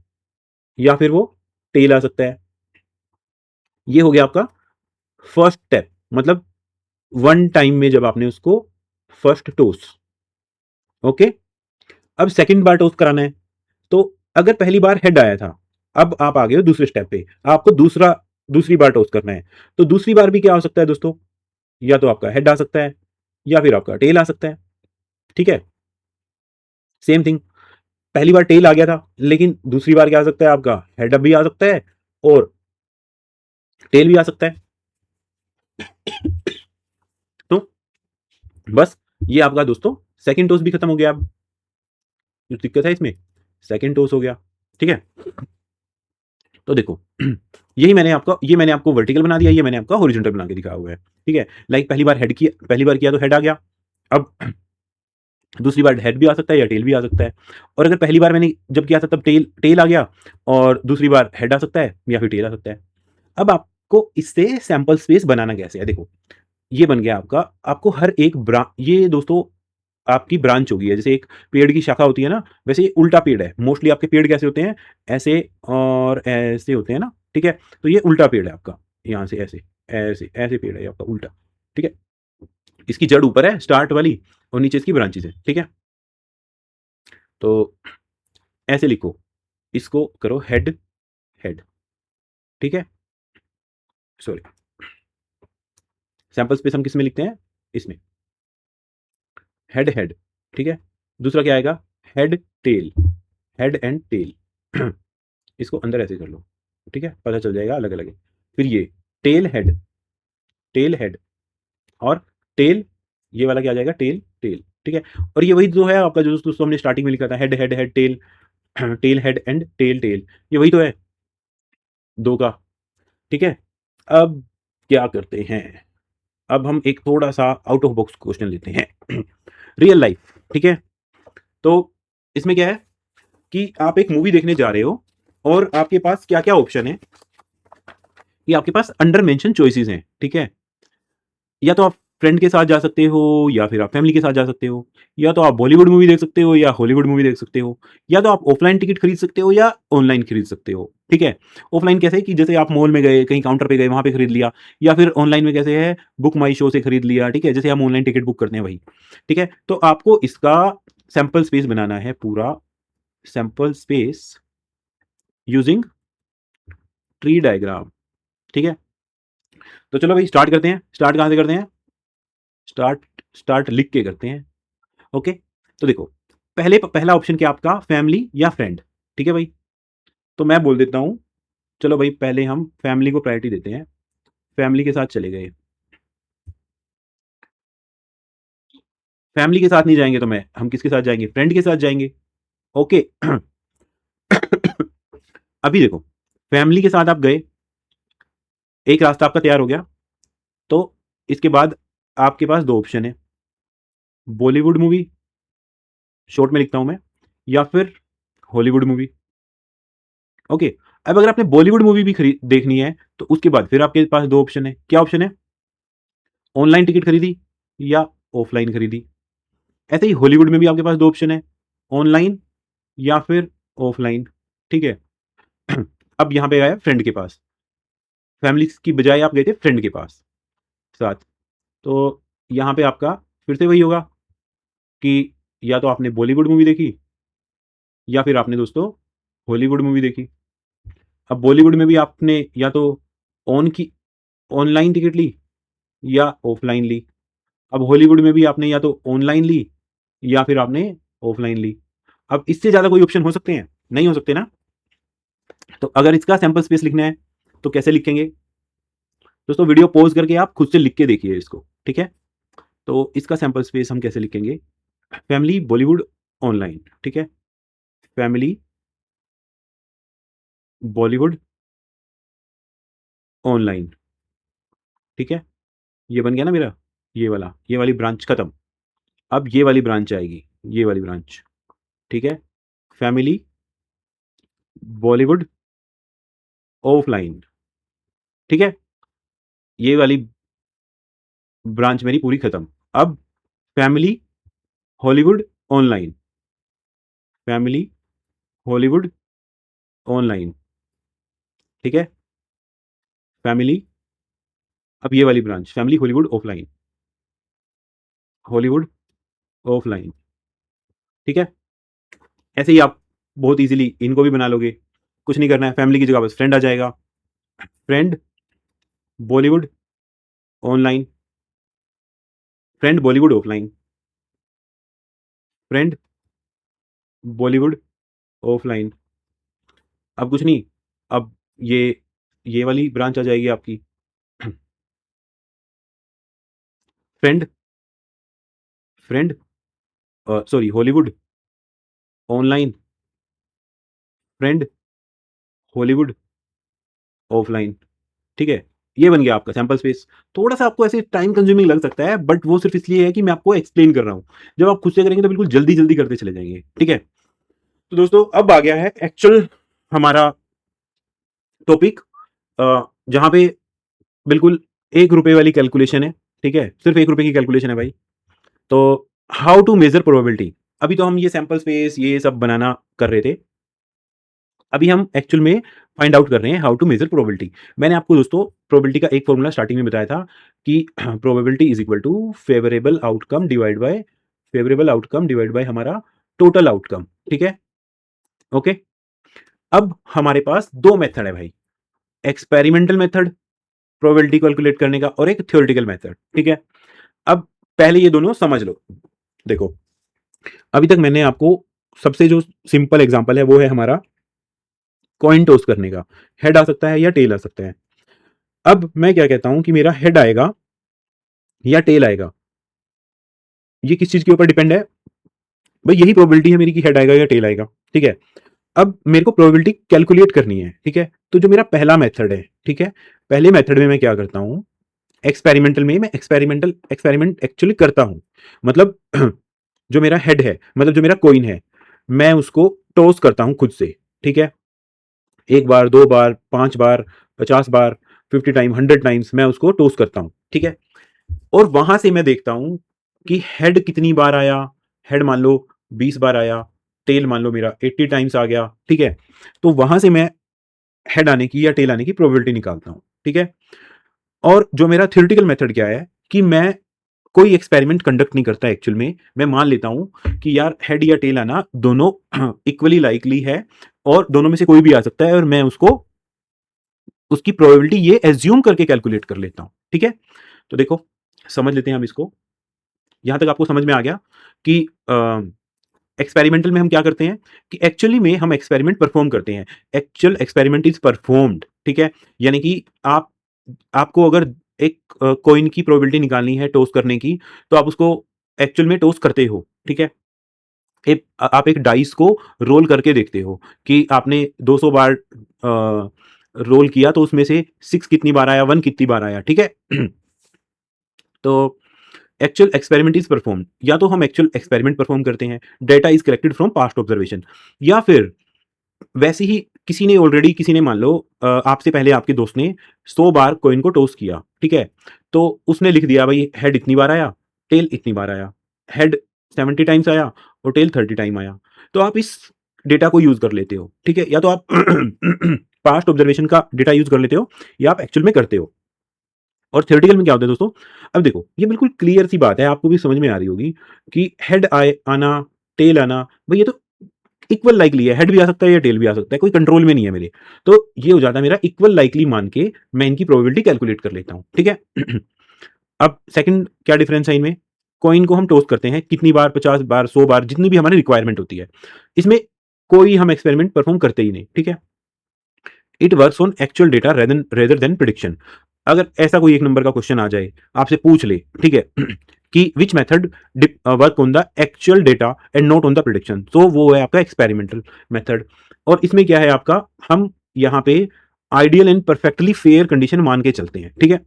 या फिर वो टेल आ सकता है। ये हो गया आपका फर्स्ट स्टेप, मतलब 1 टाइम में जब आपने उसको फर्स्ट टॉस, ओके। अब सेकंड बार टॉस कराना है, तो अगर पहली बार हेड आया था, अब आप आ गए हो दूसरे स्टेप पे, आपको दूसरी बार टॉस करना है। तो दूसरी बार भी क्या हो सकता है दोस्तों, या तो आपका हेड आ सकता है, या फिर आपका टेल आ सकता है, ठीक है। सेम थिंग, पहली बार टेल आ गया था, लेकिन दूसरी बार क्या आ सकता है, आपका हेड भी आ सकता है और टेल भी आ सकता है। तो बस, ये आपका दोस्तों सेकंड टॉस भी खत्म हो गया। अब जो दिक्कत है इसमें, सेकंड टॉस हो गया, ठीक है। तो देखो ये मैंने आपको वर्टिकल बना दिया, ये मैंने आपका हॉरिजॉन्टल बना के दिखाया हुआ है, ठीक है। लाइक पहली बार किया तो हेड आ गया, अब दूसरी बार हेड भी आ सकता है या टेल भी आ सकता है। और अगर पहली बार मैंने जब किया था तब टेल टेल आ गया, और दूसरी बार हेड आ सकता है या फिर टेल आ सकता है। अब आपको इससे सैंपल स्पेस बनाना कैसे है, देखो ये बन गया आपका। आपको हर एक ये दोस्तों आपकी ब्रांच होगी है, जैसे एक पेड़ की शाखा होती है ना, वैसे ये उल्टा पेड़ है। मोस्टली आपके पेड़ कैसे होते हैं, ऐसे और ऐसे होते हैं ना, ठीक है। तो ये उल्टा पेड़ है आपका, यहाँ से ऐसे ऐसे ऐसे पेड़ है ये आपका उल्टा, ठीक है। इसकी जड़ ऊपर है स्टार्ट वाली, और नीचे इसकी ब्रांचेज है, ठीक है। तो ऐसे लिखो, इसको करो हेड हेड, ठीक है। सॉरी, सैंपल स्पेस हम किस में लिखते हैं, इसमें हेड हेड, ठीक है। दूसरा क्या आएगा, head tail, head and tail इसको अंदर ऐसे कर लो, ठीक है, पता चल जाएगा अलग अलग है। फिर ये टेल हेड और टेल, ये वाला क्या आ जाएगा, टेल टेल, ठीक है। और ये वही जो है आपका, जो दोस्तों हमने स्टार्टिंग में लिखा था, head head head tail, tail head and tail tail, ये वही तो है दो का, ठीक है। अब क्या करते हैं, अब हम एक थोड़ा सा आउट ऑफ बॉक्स क्वेश्चन लेते हैं रियल लाइफ, ठीक है। तो इसमें क्या है कि आप एक मूवी देखने जा रहे हो, और आपके पास क्या क्या ऑप्शन है, कि आपके पास अंडर मेंशन चॉइसेस हैं, ठीक है। या तो आप फ्रेंड के साथ जा सकते हो, या फिर आप फैमिली के साथ जा सकते हो, या तो आप बॉलीवुड मूवी देख सकते हो या हॉलीवुड मूवी देख सकते हो, या तो आप ऑफलाइन टिकट खरीद सकते हो या ऑनलाइन खरीद सकते हो, ठीक है। ऑफलाइन कैसे, कि जैसे आप मॉल में गए, कहीं काउंटर पे गए, वहां पे खरीद लिया, या फिर ऑनलाइन में कैसे है, बुक माई शो से खरीद लिया, ठीक है, जैसे हम ऑनलाइन टिकट बुक करते हैं वही, ठीक है। तो आपको इसका सैंपल स्पेस बनाना है, पूरा sample space using tree diagram, ठीक है। तो चलो भाई स्टार्ट करते हैं। स्टार्ट कहां से करते हैं, स्टार्ट स्टार्ट लिख के करते हैं, ओके। तो देखो, पहला ऑप्शन क्या आपका, फैमिली या फ्रेंड, ठीक है भाई। तो मैं बोल देता हूं, चलो भाई पहले हम फैमिली को प्रायोरिटी देते हैं, फैमिली के साथ चले गए। फैमिली के साथ नहीं जाएंगे तो मैं हम किसके साथ जाएंगे, फ्रेंड के साथ जाएंगे, ओके अभी देखो, फैमिली के साथ आप गए, एक रास्ता आपका तैयार हो गया। तो इसके बाद आपके पास 2 ऑप्शन है, बॉलीवुड मूवी, शॉर्ट में लिखता हूं मैं, या फिर हॉलीवुड मूवी, ओके। अब अगर आपने बॉलीवुड मूवी भी खरीद देखनी है, तो उसके बाद फिर आपके पास 2 ऑप्शन है। क्या ऑप्शन है, ऑनलाइन टिकट खरीदी या ऑफलाइन खरीदी। ऐसे ही हॉलीवुड में भी आपके पास 2 ऑप्शन है, ऑनलाइन या फिर ऑफलाइन, ठीक है। अब यहाँ पे आया फ्रेंड के पास, फैमिली की बजाय आप गए थे फ्रेंड के पास साथ। तो यहाँ पे आपका फिर से वही होगा कि या तो आपने बॉलीवुड मूवी देखी या फिर आपने दोस्तों हॉलीवुड मूवी देखी। अब बॉलीवुड में भी आपने या तो ऑन की ऑनलाइन टिकट ली या ऑफलाइन ली। अब हॉलीवुड में भी आपने या तो ऑनलाइन ली या फिर आपने ऑफलाइन ली। अब इससे ज़्यादा कोई ऑप्शन हो सकते हैं? नहीं हो सकते ना। तो अगर इसका सैंपल स्पेस लिखना है तो कैसे लिखेंगे दोस्तों? वीडियो पॉज करके आप खुद से लिख के देखिए इसको, ठीक है। तो इसका सैंपल स्पेस हम कैसे लिखेंगे? फैमिली बॉलीवुड ऑनलाइन, ठीक है। फैमिली बॉलीवुड ऑनलाइन, ठीक है। ये बन गया ना मेरा, ये वाली ब्रांच खत्म। अब ये वाली ब्रांच आएगी, ये वाली ब्रांच, ठीक है। फैमिली बॉलीवुड ऑफलाइन, ठीक है। ये वाली ब्रांच मेरी पूरी खत्म। अब family Hollywood online, family Hollywood online, ठीक है। फैमिली, अब ये वाली branch family Hollywood offline, Hollywood offline, ठीक है। ऐसे ही आप बहुत इजीली इनको भी बना लोगे। कुछ नहीं करना है, फैमिली की जगह बस फ्रेंड आ जाएगा। Friend Bollywood online, friend Bollywood offline, friend Bollywood offline. अब कुछ नहीं, अब ये वाली ब्रांच आ जाएगी आपकी। Friend friend sorry Hollywood online, friend Hollywood offline, ठीक है। ये बन गया आपका सैंपल स्पेस। थोड़ा सा आपको ऐसे टाइम कंज्यूमिंग लग सकता है, बट वो सिर्फ इसलिए है कि मैं आपको एक्सप्लेन कर रहा हूं। जब आप खुद से करेंगे तो बिल्कुल जल्दी जल्दी करते चले जाएंगे, ठीक है। तो दोस्तों अब आ गया है एक्चुअल हमारा टॉपिक, जहां पे बिल्कुल 1 रुपए वाली कैलकुलेशन है, ठीक है। सिर्फ 1 रुपए की कैलकुलेशन है भाई। तो हाउ टू मेजर प्रोबेबिलिटी। अभी तो हम ये सैंपल स्पेस ये सब बनाना कर रहे थे, अभी हम एक्चुअल में फाइंड आउट कर रहे हैं हाउ टू मेजर प्रोबेबिलिटी। मैंने आपको दोस्तों प्रोबेबिलिटी का एक फॉर्मूला स्टार्टिंग में बताया था कि probability is equal to favourable outcome divide by हमारा टोटल आउटकम, ठीक है। ओके। अब हमारे पास दो मेथड है भाई, एक्सपेरिमेंटल मेथड प्रोबेबिलिटी कैलकुलेट करने का और एक थ्योरेटिकल मेथड, ठीक है। अब पहले ये दोनों समझ लो। देखो, अभी तक मैंने आपको सबसे जो सिंपल एग्जांपल है वो है हमारा कॉइन टॉस करने का। हेड आ सकता है या टेल आ सकता है। अब मैं क्या कहता हूं कि मेरा हेड आएगा या टेल आएगा, ये किस चीज के ऊपर डिपेंड है भाई? यही प्रोबेबिलिटी है मेरी कि हेड आएगा या टेल आएगा, ठीक है। अब मेरे को प्रोबेबिलिटी कैलकुलेट करनी है, ठीक है। तो जो मेरा पहला मेथड है, ठीक है, पहले मेथड में मैं क्या करता हूं, एक्सपेरिमेंटल में मैं एक्सपेरिमेंट एक्चुअली करता हूं। मतलब जो मेरा हेड है, मतलब जो मेरा कॉइन है, मैं उसको टॉस करता हूं खुद से, ठीक है। 1 बार 2 बार 5 बार 50 बार 50 टाइम 100 टाइम्स मैं उसको टॉस करता हूं, ठीक है। और वहां से मैं देखता हूं कि हेड कितनी बार आया। हेड मान लो 20 बार आया, टेल मान लो मेरा 80 टाइम्स आ गया, ठीक है। तो वहां से मैं हेड आने की या टेल आने की प्रोबेबिलिटी निकालता हूं, ठीक है। और जो मेरा थ्योरेटिकल मेथड क्या है कि मैं कोई एक्सपेरिमेंट कंडक्ट नहीं करता एक्चुअल में, मैं मान लेता हूं कि यार हेड या टेल आना दोनों इक्वली लाइकली है और दोनों में से कोई भी आ सकता है, और मैं उसको उसकी प्रोबेबिलिटी ये एज्यूम करके कैलकुलेट कर लेता हूं, ठीक है। तो देखो, समझ लेते हैं हम इसको। यहां तक आपको समझ में आ गया कि एक्सपेरिमेंटल में हम क्या करते हैं कि एक्चुअली में हम एक्सपेरिमेंट परफॉर्म करते हैं। एक्चुअल एक्सपेरिमेंट इज परफॉर्म्ड, ठीक है। यानी कि आपको अगर एक कॉइन की प्रोबेबिलिटी निकालनी है टॉस करने की, तो आप उसको एक्चुअल में टॉस करते हो, ठीक है। आप एक डाइस को रोल करके देखते हो कि आपने 200 बार रोल किया तो उसमें से 6 कितनी बार आया, 1 कितनी बार आया, ठीक है। तो एक्चुअल एक्सपेरिमेंट इज परफॉर्म, या तो हम एक्चुअल एक्सपेरिमेंट परफॉर्म करते हैं, data is collected from past observation, या फिर वैसे ही किसी ने मान लो आपसे पहले आपके दोस्त ने 100 बार कॉइन को टॉस किया, ठीक है। तो उसने लिख दिया भाई हेड इतनी बार आया, टेल इतनी बार आया। हेड 70 टाइम्स आया और टेल 30 टाइम आया। तो आप इस डेटा को यूज़ कर लेते हो, ठीक है? या तो आप पास्ट ऑब्जर्वेशन का डेटा यूज़ कर लेते हो या आप एक्चुअल में करते हो। और थ्योरेटिकल में क्या होता है दोस्तों, अब देखो ये बिल्कुल क्लियर सी बात है, आपको भी समझ में आ रही होगी कि हेड आए आना, टेल आना, भाई ये तो इक्वल लाइकली है, हेड भी आ सकता है या टेल भी आ सकता है, कोई कंट्रोल में नहीं है मेरे। तो ये हो जाता है मेरा इक्वल लाइकली मान के मैं इनकी प्रोबेबिलिटी कैलकुलेट कर लेता हूँ, ठीक है? अब सेकंड क्या डिफरेंस है इनमें? कॉइन को हम टॉस करते हैं कितनी बार, 50 बार, 100 बार, जितनी भी हमारी रिक्वायरमेंट होती है। इसमें कोई हम एक्सपेरिमेंट परफॉर्म करते ही नहीं, ठीक है? It works on actual data rather than prediction. अगर ऐसा कोई एक नंबर का क्वेश्चन आ जाए, आपसे पूछ ले, ठीक है, कि which method work on the actual data and not on the prediction, तो वो है आपका एक्सपेरिमेंटल मेथड। और इसमें क्या है आपका, हम यहाँ पे ideal and perfectly fair condition मान के चलते हैं, ठीक है?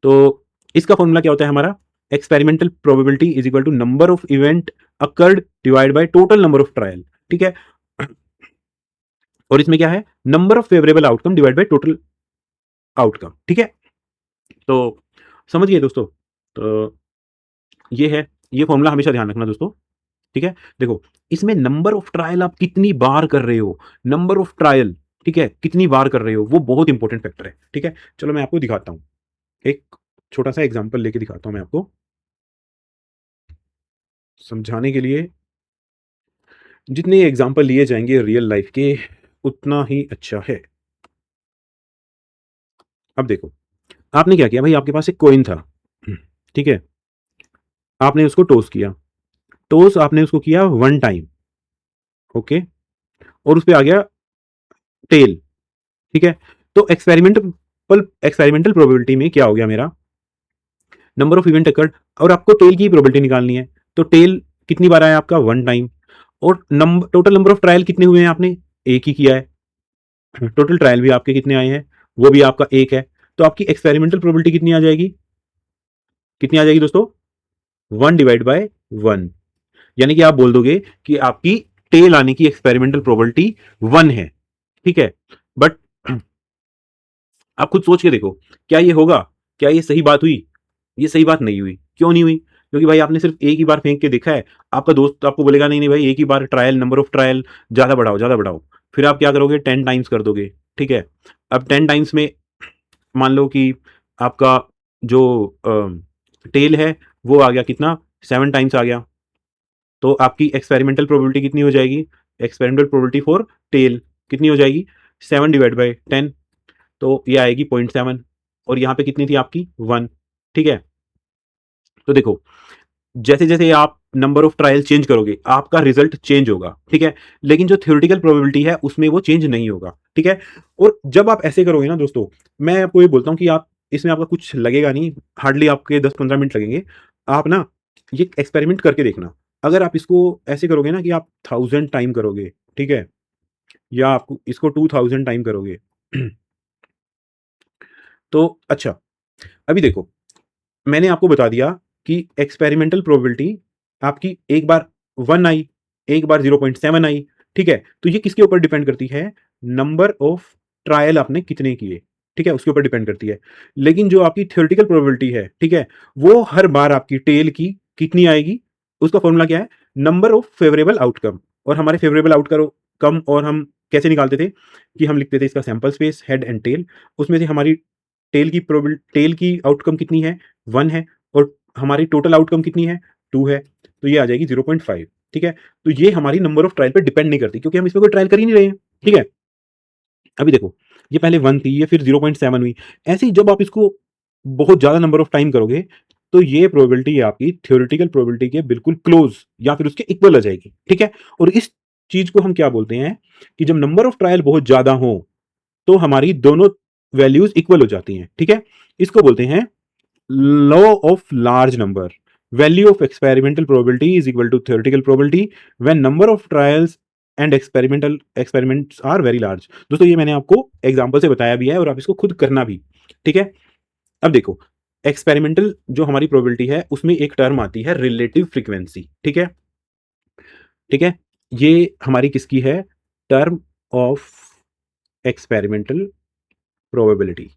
तो इसका फॉर्मूला क्या होता है हमारा, experimental probability is equal to number of event occurred divide by total number of trial, ठीक है? और इसमें क्या है, number of favourable outcome divide by total outcome, ठीक है? तो समझ गए दोस्तों? तो ये है, ये फॉर्मूला हमेशा ध्यान रखना दोस्तों, ठीक है? देखो, इसमें नंबर ऑफ ट्रायल आप कितनी बार कर रहे हो, नंबर ऑफ ट्रायल, ठीक है, कितनी बार कर रहे हो, वो बहुत इंपॉर्टेंट फैक्टर है, ठीक है? चलो मैं आपको दिखाता हूं, एक छोटा सा एग्जांपल लेके दिखाता हूं मैं आपको समझाने के लिए। जितने एग्जांपल लिए जाएंगे रियल लाइफ के, उतना ही अच्छा है। अब देखो, आपने क्या किया भाई, आपके पास एक कॉइन था, ठीक है? आपने उसको टॉस किया, टॉस आपने उसको किया 1 टाइम, ओके? और उस पे आ गया टेल, ठीक है? तो एक्सपेरिमेंटल प्रोबेबिलिटी में क्या हो गया मेरा, नंबर ऑफ इवेंट अकर्ड, और आपको टेल की प्रोबेबिलिटी निकालनी है। तो टेल कितनी बार आया आपका, 1 टाइम। और number, total number of trial कितने हुए हैं, आपने एक ही किया है। टोटल ट्रायल भी आपके कितने आए हैं, वो भी आपका एक है। तो आपकी एक्सपेरिमेंटल प्रोबेबिलिटी कितनी आ जाएगी, कितनी आ जाएगी दोस्तों, 1/1। यानी कि आप बोल दोगे कि आपकी टेल आने की एक्सपेरिमेंटल प्रोबेबिलिटी 1 है, ठीक है? बट आप खुद सोच के देखो, क्या ये होगा, क्या ये सही बात हुई? ये सही बात नहीं हुई। क्यों नहीं हुई? क्योंकि भाई आपने सिर्फ एक ही बार फेंक के देखा है। आपका दोस्त आपको बोलेगा नहीं नहीं भाई, एक ही बार ट्रायल, नंबर ऑफ ट्रायल ज्यादा बढ़ाओ, ज्यादा बढ़ाओ। फिर आप क्या करोगे, 10 टाइम्स कर दोगे, ठीक है? अब 10 टाइम्स में मान लो कि आपका जो टेल है वो आ गया कितना, 7 टाइम्स आ गया। तो आपकी एक्सपेरिमेंटल प्रोबेबिलिटी कितनी हो जाएगी, एक्सपेरिमेंटल प्रोबेबिलिटी फॉर टेल कितनी हो जाएगी, 7/10। तो ये आएगी 0.7। और यहाँ पे कितनी थी आपकी, 1, ठीक है? तो देखो, जैसे जैसे आप नंबर ऑफ ट्रायल चेंज करोगे, आपका रिजल्ट चेंज होगा, ठीक है? लेकिन जो थ्योरेटिकल प्रोबेबिलिटी है उसमें वो चेंज नहीं होगा, ठीक है? और जब आप ऐसे करोगे ना दोस्तों, मैं आपको ये बोलता हूँ कि आप इसमें आपका कुछ लगेगा नहीं, हार्डली आपके 10-15 मिनट लगेंगे। आप ना ये एक्सपेरिमेंट करके देखना। अगर आप इसको ऐसे करोगे ना कि आप 1000 टाइम करोगे, ठीक है? या आप इसको 2000 टाइम करोगे, तो अच्छा, अभी देखो, मैंने आपको बता दिया कि एक्सपेरिमेंटल प्रोबेबिलिटी आपकी एक बार 1 आई, एक बार 0.7 आई, ठीक है? तो ये किसके ऊपर डिपेंड करती है, नंबर ऑफ ट्रायल आपने कितने किए, ठीक है? उसके ऊपर डिपेंड करती है। लेकिन जो आपकी थ्योरेटिकल प्रोबेबिलिटी है, ठीक है, वो हर बार आपकी टेल की कितनी आएगी, उसका फॉर्मूला क्या है, नंबर ऑफ फेवरेबल आउटकम। और हमारे फेवरेबल आउटकम और हम कैसे निकालते थे, कि हम लिखते थे इसका sample space, head and tail. उसमें से हमारी टेल की आउटकम कितनी है, 1 है। और हमारी टोटल आउटकम कितनी है, 2 है। तो ये आ जाएगी 0.5, ठीक है? तो ये हमारी नंबर ऑफ ट्रायल पे डिपेंड नहीं करती, क्योंकि हम इसमें कोई ट्रायल कर ही नहीं रहे हैं, ठीक है? अभी देखो, ये पहले 1 थी, ये फिर 0.7 हुई। ऐसे ही जब आप इसको बहुत ज़्यादा नंबर ऑफ टाइम करोगे, तो ये प्रोबेबिलिटी आपकी थ्योरेटिकल प्रोबेबिलिटी के बिल्कुल क्लोज़ या फिर उसके इक्वल आ जाएगी, ठीक है? और इस चीज़ को हम क्या बोलते हैं, कि जब नंबर ऑफ ट्रायल बहुत ज़्यादा हो, तो हमारी दोनों वैल्यूज़ इक्वल हो जाती हैं, ठीक है? इसको बोलते हैं law of large number. Value of experimental probability is equal to theoretical probability when number of trials and experiments are very large. दोस्तों ये मैंने आपको एग्जांपल से बताया भी है, और आप इसको खुद करना भी, ठीक है? अब देखो, एक्सपेरिमेंटल जो हमारी प्रोबेबिलिटी है उसमें एक टर्म आती है रिलेटिव फ्रीक्वेंसी, ठीक है? ठीक है? ये हमारी किसकी है, टर्म ऑफ एक्सपेरिमेंटल प्रोबेबिलिटी।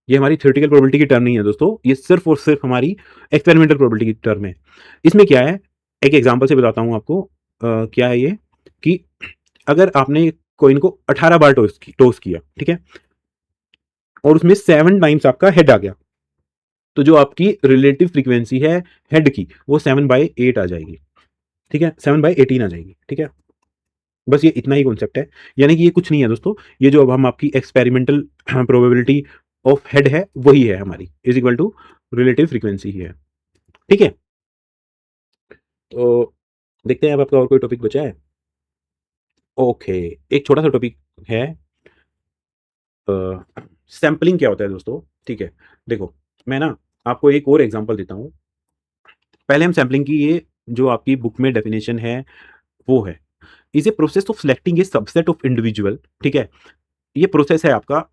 ये हमारी थ्योरेटिकल प्रोबेबिलिटी की टर्म नहीं है दोस्तों, ये सिर्फ और सिर्फ हमारी एक्सपेरिमेंटल प्रोबेबिलिटी की टर्म है। इसमें क्या है, एक एग्जांपल से बताता हूँ आपको। क्या है ये कि अगर आपने कॉइन को 18 बार टॉस किया, ठीक है, और उसमें 7 टाइम्स आपका हेड आ गया, तो जो आपकी रिलेटिव फ्रीक्वेंसी है हेड की वो 7/8 आ जाएगी, ठीक है, 7/18 आ जाएगी, ठीक है। बस ये इतना ही कॉन्सेप्ट है, यानी कि ये कुछ नहीं है दोस्तों, ये जो अब हम आपकी एक्सपेरिमेंटल प्रोबेबिलिटी ऑफ हेड है वही है हमारी, is equal to relative frequency ही है, ठीक है। तो देखते हैं अब आपका और कोई टॉपिक बचा है। ओके, एक छोटा सा टॉपिक है, सैम्पलिंग क्या होता है दोस्तों, ठीक है। देखो, मैं ना आपको एक और एग्जांपल देता हूँ। पहले हम सैम्पलिंग की ये जो आपकी बुक में डेफिनेशन है वो है, is a process of selecting A subset of individual, ठीक है। ये प्रोसेस है आपका,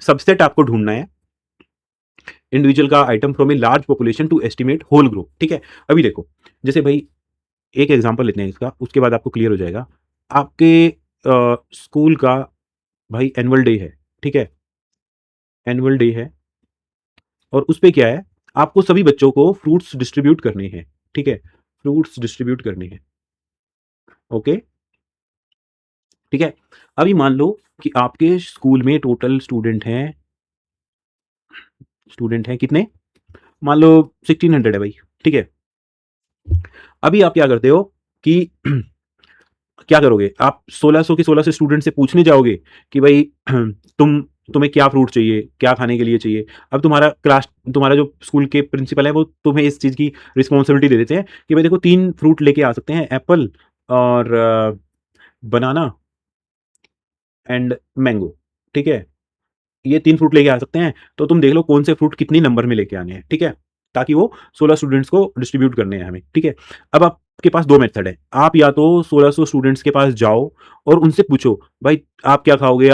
सबसेट आपको ढूंढना है इंडिविजुअल का item from a large population to estimate whole group, ठीक है। अभी देखो, जैसे भाई एक एग्जांपल लेते हैं इसका, उसके बाद आपको क्लियर हो जाएगा। आपके स्कूल का भाई एनुअल डे है, ठीक है, एनुअल डे है, और उस पे क्या है, आपको सभी बच्चों को फ्रूट्स डिस्ट्रीब्यूट करने हैं, ठीक है, फ्रूट्स डिस्ट्रीब्यूट करने हैं, ओके, ठीक है। अभी मान लो कि आपके स्कूल में टोटल स्टूडेंट हैं कितने, मान लो 1600 है भाई, ठीक है। अभी आप क्या करते हो कि क्या करोगे आप, 1600 के 16 से स्टूडेंट से पूछने जाओगे कि भाई तुम्हें क्या फ्रूट चाहिए, क्या खाने के लिए चाहिए। अब तुम्हारा जो स्कूल के प्रिंसिपल है वो तुम्हें इस चीज़ की रिस्पॉन्सिबिलिटी दे देते हैं कि भाई देखो 3 फ्रूट लेके आ सकते हैं, एप्पल और बनाना एंड मैंगो, ठीक है, ये 3 फ्रूट लेके आ सकते हैं, तो तुम देख लो कौन से फ्रूट कितनी नंबर में लेके आने हैं, ठीक है, ताकि वो 16 स्टूडेंट्स को डिस्ट्रीब्यूट करने हैं हमें, ठीक है। अब आपके पास 2 मेथड है, आप या तो 1600 स्टूडेंट्स के पास जाओ और उनसे पूछो भाई आप क्या खाओगे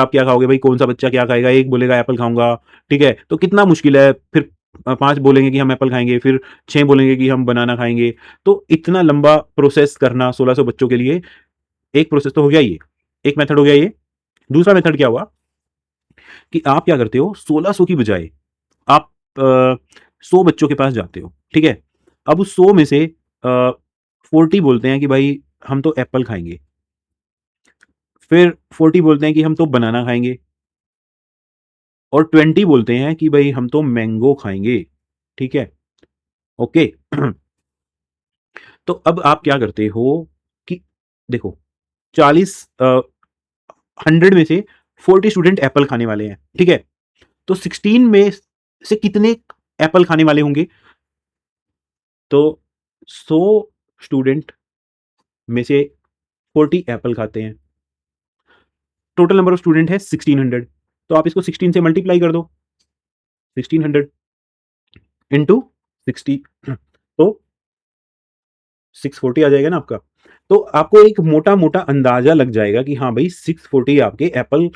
भाई, कौन सा बच्चा क्या खाएगा, एक बोलेगा एप्पल खाऊंगा, ठीक है, तो कितना मुश्किल है, फिर 5 बोलेंगे कि हम एप्पल खाएंगे, फिर 6 बोलेंगे कि हम बनाना खाएंगे, तो इतना लंबा प्रोसेस करना 1600 बच्चों के लिए, एक प्रोसेस तो हो गया ये, एक मेथड हो गया ये। दूसरा मेथड क्या हुआ कि आप क्या करते हो, 1600 की बजाय आप 100 बच्चों के पास जाते हो, ठीक है। अब उस 100 में से 40 बोलते हैं कि भाई हम तो एप्पल खाएंगे, फिर 40 बोलते हैं कि हम तो बनाना खाएंगे, और 20 बोलते हैं कि भाई हम तो मैंगो खाएंगे, ठीक है, ओके। तो अब आप क्या करते हो कि देखो 40 100 में से 40 स्टूडेंट एप्पल खाने वाले हैं, ठीक है, तो 16 में से कितने एप्पल खाने वाले होंगे, तो 100 स्टूडेंट में से 40 एप्पल खाते हैं, टोटल नंबर ऑफ स्टूडेंट है 1600, तो आप इसको 16 से मल्टीप्लाई कर दो, 1600 इंटू 60, तो 640 आ जाएगा ना आपका। तो आपको एक मोटा मोटा अंदाजा लग जाएगा कि हाँ भाई 640 आपके एप्पल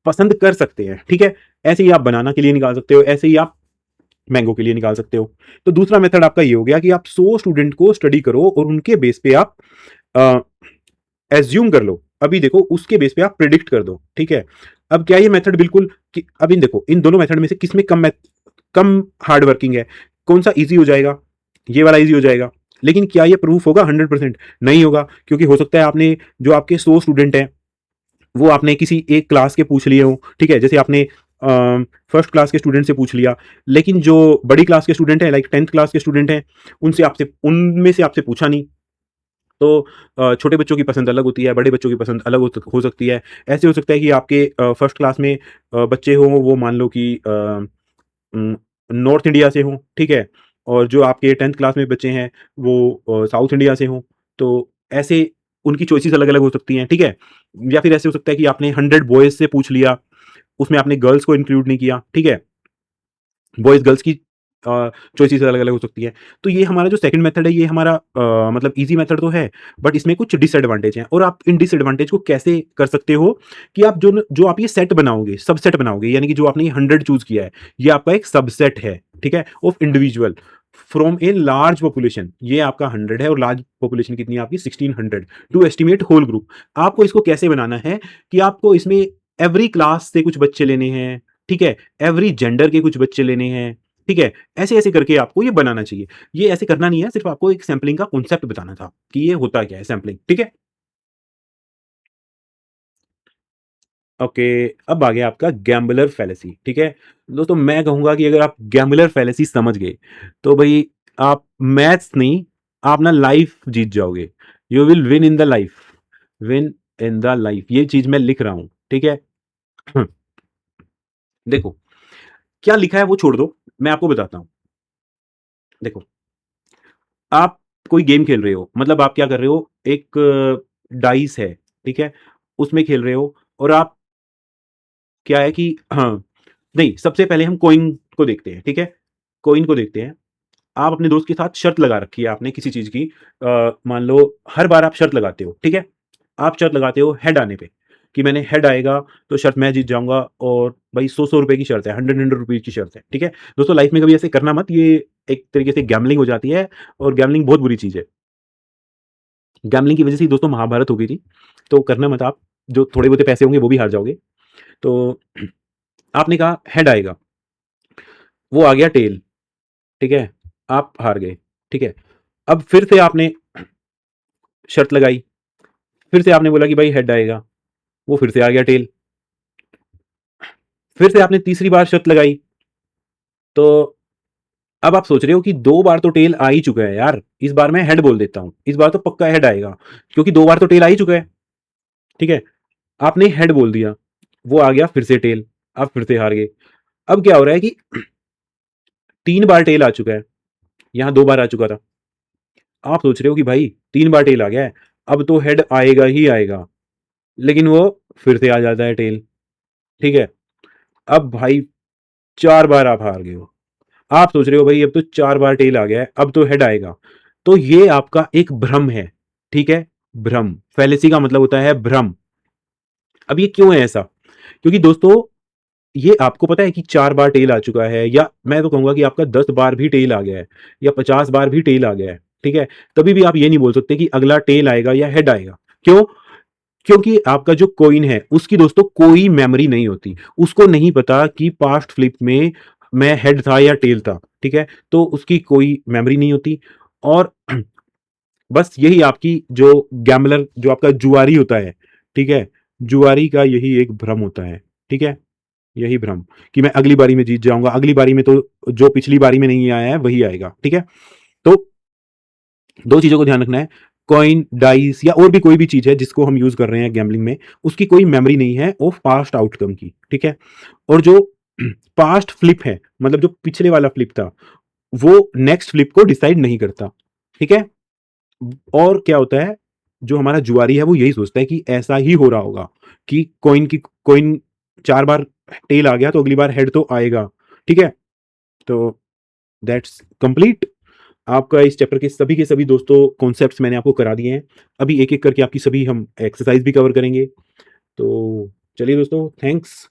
पसंद कर सकते हैं, ठीक है। ऐसे ही आप बनाना के लिए निकाल सकते हो, ऐसे ही आप मैंगो के लिए निकाल सकते हो। तो दूसरा मेथड आपका ये हो गया कि आप 100 स्टूडेंट को स्टडी करो और उनके बेस पे आप एज्यूम कर लो, अभी देखो उसके बेस पे आप प्रिडिक्ट कर दो, ठीक है। अब क्या ये मेथड बिल्कुल कि अब इन देखो इन दोनों मेथड में से किसमें कम हार्ड वर्किंग है, कौन सा इजी हो जाएगा, ये वाला इजी हो जाएगा। लेकिन क्या ये प्रूफ होगा 100%? नहीं होगा, क्योंकि हो सकता है आपने जो आपके 100 स्टूडेंट हैं वो आपने किसी एक क्लास के पूछ लिए हो, ठीक है, जैसे आपने फर्स्ट क्लास के स्टूडेंट से पूछ लिया, लेकिन जो बड़ी क्लास के स्टूडेंट हैं लाइक 10th क्लास के स्टूडेंट हैं उनमें से आपसे पूछा नहीं। तो छोटे बच्चों की पसंद अलग होती है, बड़े बच्चों की पसंद अलग हो सकती है। ऐसे हो सकता है कि आपके फर्स्ट क्लास में बच्चे हों वो मान लो कि नॉर्थ इंडिया से हों, ठीक है, और जो आपके 10th क्लास में बच्चे हैं वो साउथ इंडिया से हों, तो ऐसे उनकी चॉइसेस अलग अलग हो सकती हैं, ठीक है। या फिर ऐसे हो सकता है कि आपने 100 बॉयज से पूछ लिया, उसमें आपने गर्ल्स को इंक्लूड नहीं किया, ठीक है, बॉयज गर्ल्स की चॉइसेस अलग अलग हो सकती है। तो ये हमारा जो सेकंड मेथड है ये हमारा मतलब इजी मेथड तो है, बट इसमें कुछ डिसएडवांटेज हैं, और आप इन डिसएडवांटेज को कैसे कर सकते हो कि आप जो जो आप ये सेट बनाओगे, सबसेट बनाओगे, यानी कि जो आपने 100 चूज किया है ये आपका एक सबसेट है, ठीक है, of individual from a large population, ये आपका 100 है और लार्ज पॉपुलेशन कितनी है आपकी 1600, टू एस्टिमेट होल ग्रुप। आपको इसको कैसे बनाना है कि आपको इसमें एवरी क्लास से कुछ बच्चे लेने हैं, ठीक है, एवरी जेंडर के कुछ बच्चे लेने हैं, ठीक है? ऐसे-ऐसे करके आपको ये बनाना चाहिए। ये ऐसे करना नहीं है, सिर्फ़ आपको एक सैंपलिंग का कॉन्सेप्ट बताना था कि ये होता क्या है सैंपलिंग, ठीक है? ओके, अब आ गया आपका गैम्बलर फैलेसी, ठीक है? दोस्तों मैं कहूँगा कि अगर आप गैम्बलर फैलेसी समझ गए, तो भई आप मैथ्स नहीं, आप ना लाइफ़ जीत जाओगे। You will win in the life, win in the life ये चीज़ मैं लिख रहा हूँ, ठीक है? देखो, क्या लिखा है वो छोड़ दो, मैं आपको बताता हूँ। देखो, आप कोई गेम खेल रहे हो, मतलब आप क्या कर रहे हो, एक डाइस है, ठीक है? उसमें खेल रहे हो और आप क्या है कि हाँ, नहीं, सबसे पहले हम कॉइन को देखते हैं, ठीक है? कॉइन को देखते हैं। आप अपने दोस्त के साथ शर्त लगा रखी है आपने किसी चीज़ की मान लो हर बार आप शर्त लगाते हो, ठीक है? आप शर्त लगाते हो हेड आने पे, कि मैंने हेड आएगा तो शर्त मैं जीत जाऊँगा और भाई 100-100 रुपए की शर्त है, 100-100 रुपीज़ की शर्त है, ठीक है? दोस्तों लाइफ़ में कभी ऐसे करना मत, ये एक तरीके से गैम्बलिंग हो जाती है और गैम्बलिंग बहुत बुरी चीज़ है। गैम्बलिंग की वज़ह से ही दोस्तों महाभारत हो गई थी, तो करना मत आप, जो थोड़े बहुते पैसे होंगे वो भी हार जाओगे। तो आपने कहा हेड आएगा, वो आ गया टेल, ठीक है? आप हार गए, ठीक है? अब फिर से आपने शर्त लगाई, फिर से आपने बोला कि भाई हेड आएगा, वो फिर से आ गया टेल। फिर से आपने तीसरी बार शर्त लगाई, तो अब आप सोच रहे हो कि 2 बार तो टेल आ ही चुका है यार, इस बार मैं हेड बोल देता हूँ, इस बार तो पक्का हेड आएगा, क्योंकि 2 बार तो टेल आ ही चुका है, ठीक है? आपने हेड बोल दिया, वो आ गया फिर से टेल, आप फिर से हार गए। अब क्या हो रहा है कि 3 बार टेल आ चुका है, यहाँ 2 बार आ चुका था। आप सोच रहे हो कि भाई 3 बार टेल आ गया है, अब तो हेड आएगा ही आएगा, लेकिन वो फिर से आ जाता है टेल, ठीक है? अब भाई 4 बार आप हार गए हो। आप सोच रहे हो भाई अब तो 4 बार टेल आ गया है, अब तो हेड आएगा। तो ये आपका एक भ्रम है, ठीक है? भ्रम, फैलेसी का मतलब होता है भ्रम। अब ये क्यों है ऐसा? क्योंकि दोस्तों ये आपको पता है कि 4 बार टेल आ चुका है, या मैं तो कहूँगा कि आपका 10 बार भी टेल आ गया है या 50 बार भी टेल आ गया है, ठीक है? तभी भी आप ये नहीं बोल सकते कि अगला टेल आएगा या हेड आएगा। क्यों? क्योंकि आपका जो कॉइन है, उसकी दोस्तों कोई मेमोरी नहीं होती। उसको नहीं पता कि पास्ट फ्लिप में मैं हेड था या टेल था, ठीक है? तो उसकी कोई मेमोरी नहीं होती और बस यही आपकी जो गैम्बलर जो आपका जुआरी होता है, ठीक है? जुआरी का यही एक भ्रम होता है, ठीक है? यही भ्रम कि मैं अगली बारी में जीत जाऊँगा, अगली बारी में तो जो पिछली बारी में नहीं आया है, वही आएगा, ठीक है? तो 2 चीज़ों को ध्यान रखना है, कॉइन, डाइस या और भी कोई भी चीज़ है जिसको हम यूज़ कर रहे हैं गैम्बलिंग में, उसकी कोई मेमोरी नहीं है ऑफ पास्ट आउटकम की, ठीक है? और जो पास्ट फ्लिप है, मतलब जो पिछले वाला फ्लिप था, वो नेक्स्ट फ्लिप को डिसाइड नहीं करता, ठीक है? और क्या होता है, जो हमारा जुआरी है वो यही सोचता है कि ऐसा ही हो रहा होगा कि कॉइन 4 बार टेल आ गया तो अगली बार हेड तो आएगा, ठीक है? तो दैट्स कंप्लीट। आपका इस चैप्टर के सभी दोस्तों कॉन्सेप्ट्स मैंने आपको करा दिए हैं। अभी एक-एक करके आपकी सभी हम एक्सरसाइज़ भी कवर करेंगे। तो चलिए दोस्तों, थैंक्स।